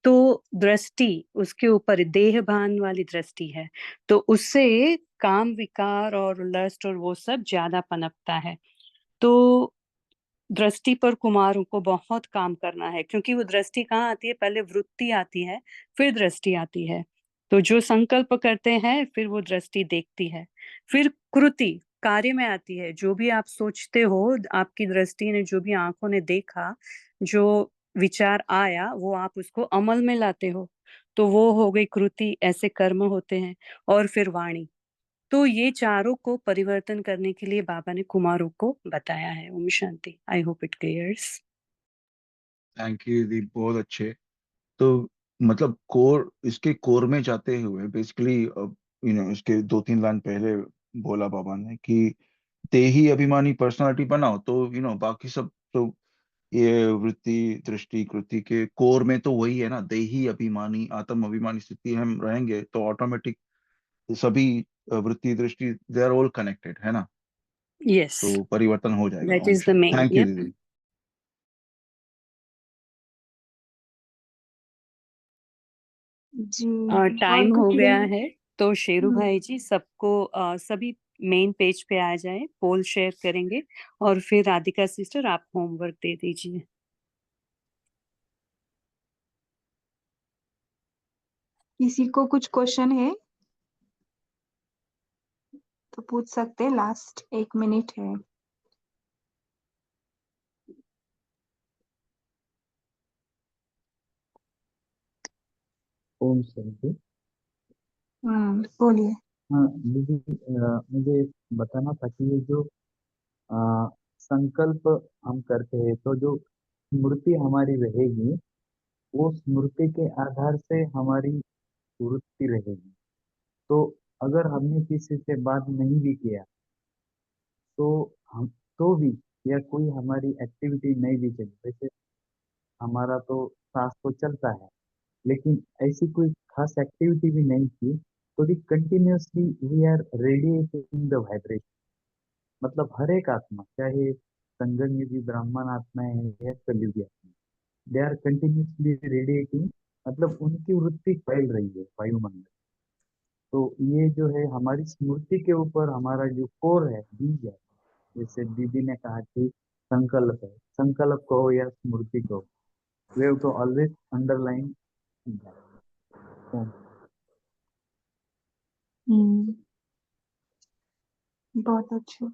तो दृष्टि उसके ऊपर देहभान वाली दृष्टि है, तो उससे काम विकार और लस्ट और वो सब ज्यादा पनपता है। तो दृष्टि पर कुमारों को बहुत काम करना है, क्योंकि वो दृष्टि कहाँ आती है, पहले वृत्ति आती है फिर दृष्टि आती है। तो जो संकल्प करते हैं फिर वो दृष्टि देखती है, फिर कृति कार्य में आती है। जो भी आप सोचते हो, आपकी दृष्टि ने जो भी आंखों ने देखा, जो विचार आया, वो आप उसको अमल में लाते हो, तो वो हो गई कृति। ऐसे कर्म होते हैं। और फिर वाणी। तो ये चारों को परिवर्तन करने के लिए बाबा ने कुमारों को बताया है। ओम शांति। I hope it clears. Thank you दीदी, बहुत अच्छे। तो मतलब कोर, इसके कोर में जाते हुए बेसिकली इसके 2-3 लाइन पहले बोला बाबा ने कि देही अभिमानी पर्सनालिटी बनाओ, तो बाकी सब तो ये वृत्ति दृष्टि कृति के कोर में तो वही है ना, देही अभिमानी आत्म अभिमानी स्थिति हम रहेंगे तो ऑटोमेटिक सभी वृत्ति दृष्टि दे आर ऑल कनेक्टेड, है ना। यस, तो परिवर्तन हो जाएगा। That Om is the shanti. मेन। Thank you yup. दीदी। जी और टाइम हो कुछ गया है, तो शेरू हम्म, भाई जी सबको सभी मेन पेज पे आ जाए, पोल शेयर करेंगे, और फिर राधिका सिस्टर आप होमवर्क दे दीजिए। किसी को कुछ क्वेश्चन है तो पूछ सकते हैं, लास्ट 1 मिनट है। ओम शांति। बोलिए। हाँ दीदी, मुझे बताना था कि ये जो संकल्प हम करते हैं, तो जो स्मृति हमारी रहेगी, वो स्मृति के आधार से हमारी वृत्ति रहेगी। तो अगर हमने किसी से बात नहीं भी किया, तो हम तो भी, या कोई हमारी एक्टिविटी नहीं भी चली, वैसे हमारा तो सांस तो चलता है, लेकिन ऐसी कोई खास एक्टिविटी भी नहीं की, तो भी continuously we are radiating the vibration. मतलब हर एक आत्मा, चाहे संगम युगी ब्राह्मण आत्मा है या कलयुगी आत्मा, दे आर कंटिन्यूअसली रेडिएटिंग। मतलब उनकी वृत्ति फैल रही है वायुमंडल। तो ये जो है हमारी स्मृति के ऊपर हमारा जो कोर है, बीज है, जैसे दीदी ने कहा कि संकल्प है, संकल्प कहो या स्मृति कहो, we have to always underline that. हम्म, बहुत अच्छा।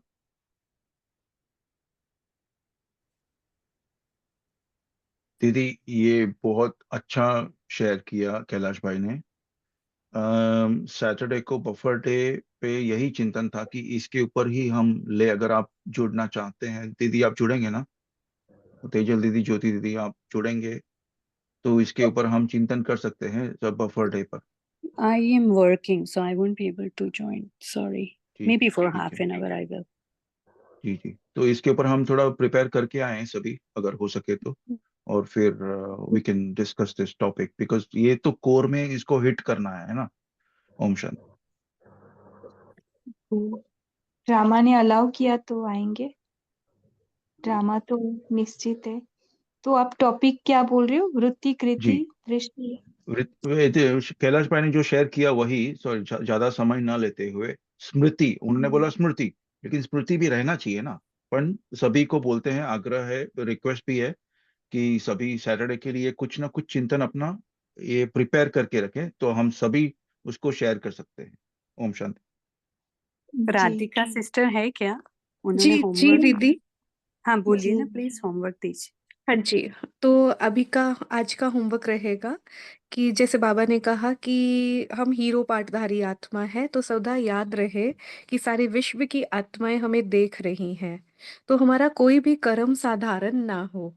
दीदी ये बहुत अच्छा शेयर किया कैलाश भाई ने। सैटरडे को बफर डे पे यही चिंतन था कि इसके ऊपर ही हम ले, अगर आप जुड़ना चाहते हैं दीदी, आप जुड़ेंगे ना। तेजल दीदी, ज्योति दीदी, आप जुड़ेंगे तो इसके ऊपर हम चिंतन कर सकते हैं सब बफर डे पर। I am working, so I won't be able to join. Sorry. ठीक Maybe for ठीक half है। an hour I will. जी जी, तो इसके ऊपर हम थोड़ा प्रिपेयर करके आए सभी, अगर हो सके तो, और फिर we can discuss this topic, because ये तो कोर में इसको हिट करना है ना। ओम शांति। ड्रामा ने अलाउ किया तो आएंगे, ड्रामा तो निश्चित है। तो आप टॉपिक क्या बोल रहे हो? वृत्ति, कृति, जी, दृष्टि। कैलाश भाई ने जो शेयर किया वही, सॉरी ज्यादा समय ना लेते हुए, स्मृति, उन्होंने बोला स्मृति, लेकिन स्मृति भी रहना चाहिए ना। पर सभी को बोलते हैं, आग्रह है, रिक्वेस्ट भी है कि सभी सैटरडे के लिए कुछ ना कुछ चिंतन अपना ये प्रिपेयर करके रखें, तो हम सभी उसको शेयर कर सकते हैं। ओम शांति। जी राधिका सिस्टर है क्या? उन्होंने जी जी होमवर्क। दीदी। हाँ बोलिए जी ना, प्लीज होमवर्क दीजिए। हाँ जी। तो अभी का आज का होमवर्क रहेगा कि जैसे बाबा ने कहा कि हम हीरो पाठधारी आत्मा है, तो सदा याद रहे कि सारे विश्व की आत्माएं हमें देख रही हैं, तो हमारा कोई भी कर्म साधारण ना हो।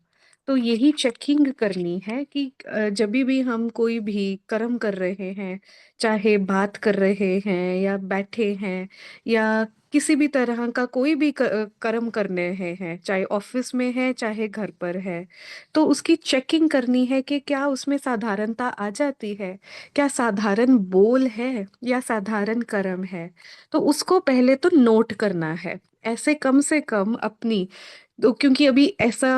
तो यही चेकिंग करनी है कि जब भी हम कोई भी कर्म कर रहे हैं, चाहे बात कर रहे हैं या बैठे हैं या किसी भी तरह का कोई भी कर्म करने हैं, चाहे ऑफिस में है चाहे घर पर है, तो उसकी चेकिंग करनी है कि क्या उसमें साधारणता आ जाती है, क्या साधारण बोल है या साधारण कर्म है। तो उसको पहले तो नोट करना है, ऐसे कम से कम अपनी। तो क्योंकि अभी ऐसा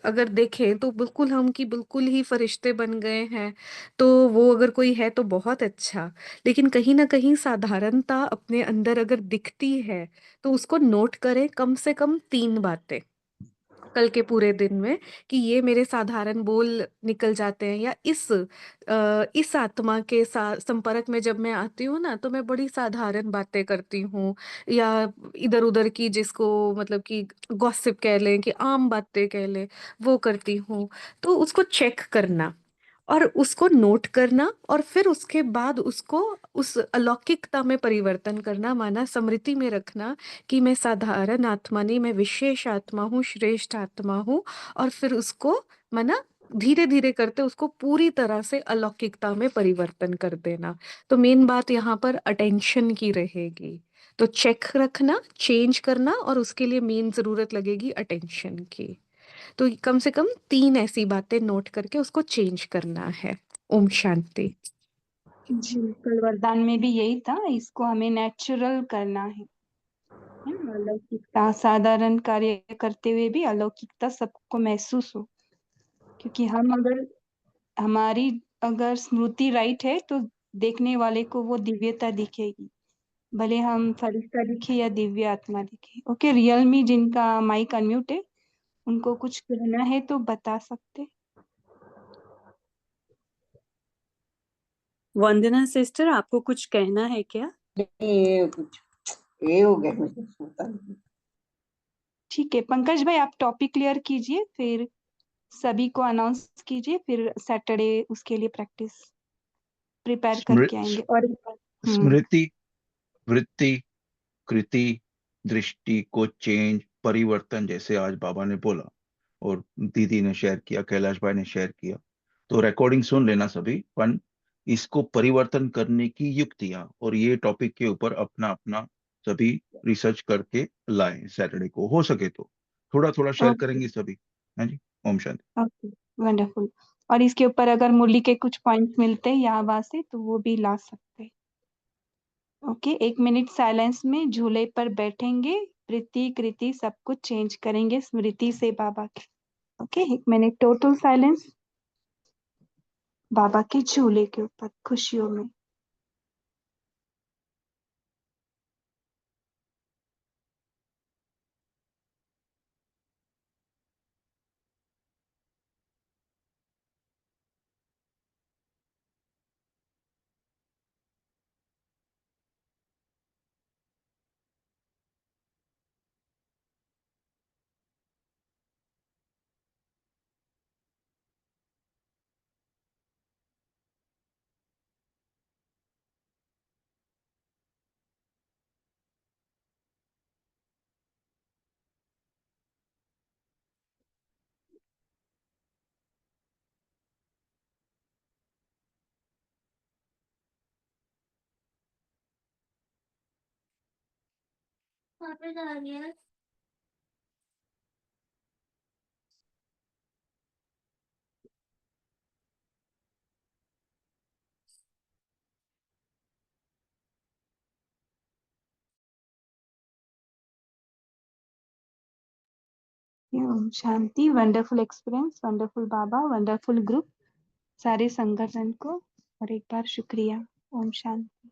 अगर देखें तो बिल्कुल हम कि बिल्कुल ही फरिश्ते बन गए हैं, तो वो अगर कोई है तो बहुत अच्छा। लेकिन कहीं ना कहीं साधारणता अपने अंदर अगर दिखती है, तो उसको नोट करें, कम से कम 3 बातें कल के पूरे दिन में, कि ये मेरे साधारण बोल निकल जाते हैं, या इस आत्मा के साथ संपर्क में जब मैं आती हूँ ना, तो मैं बड़ी साधारण बातें करती हूँ, या इधर उधर की जिसको मतलब कि गॉसिप कह लें कि आम बातें कह लें, वो करती हूँ। तो उसको चेक करना और उसको नोट करना, और फिर उसके बाद उसको उस अलौकिकता में परिवर्तन करना, माना स्मृति में रखना कि मैं साधारण आत्मा नहीं, मैं विशेष आत्मा हूँ, श्रेष्ठ आत्मा हूँ। और फिर उसको माना धीरे धीरे करते उसको पूरी तरह से अलौकिकता में परिवर्तन कर देना। तो मेन बात यहाँ पर अटेंशन की रहेगी। तो चेक रखना, चेंज करना, और उसके लिए मेन जरूरत लगेगी अटेंशन की। तो कम से कम 3 ऐसी बातें नोट करके उसको चेंज करना है। ओम शांति। जी, कल वरदान में भी यही था, इसको हमें नेचुरल करना है ना? अलौकिकता, साधारण कार्य करते हुए भी अलौकिकता सबको महसूस हो। क्योंकि हमारी अगर स्मृति राइट है तो देखने वाले को वो दिव्यता दिखेगी, भले हम फरिश्ता दिखे या दिव्य आत्मा दिखे। ओके, रियल मी जिनका माइक अनम्यूट है, उनको कुछ कहना है तो बता सकते। वंदना सिस्टर, आपको कुछ कहना है क्या? ये हो गया मुझे पता नहीं। ठीक है, पंकज भाई आप टॉपिक क्लियर कीजिए, फिर सभी को अनाउंस कीजिए, फिर सैटरडे उसके लिए प्रैक्टिस प्रिपेयर करके आएंगे। और स्मृति, वृत्ति, कृति, दृष्टि को चेंज, परिवर्तन, जैसे आज बाबा ने बोला और दीदी ने शेयर किया, कैलाश भाई ने शेयर किया, तो रिकॉर्डिंग सुन लेना सभी। पर इसको परिवर्तन करने की युक्तियां और ये टॉपिक के ऊपर अपना अपना सभी रिसर्च करके लाएं, सैटरडे को हो सके तो थोड़ा थोड़ा शेयर ओके करेंगे सभी। हाँ जी। ओम शांति। Okay, wonderful. और इसके ऊपर अगर मुरली के कुछ पॉइंट्स मिलते हैं यहाँ वहां से तो वो भी ला सकते हैं। ओके, 1 मिनट साइलेंस में झूले पर बैठेंगे, प्रीति कृति सब कुछ चेंज करेंगे स्मृति से बाबा की। ओके, 1 मिनट टोटल साइलेंस बाबा के झूले के ऊपर खुशियों में। Om Shanti. Wonderful experience, wonderful बाबा, वंडरफुल ग्रुप, सारे संगठन को और एक बार शुक्रिया। ओम शांति।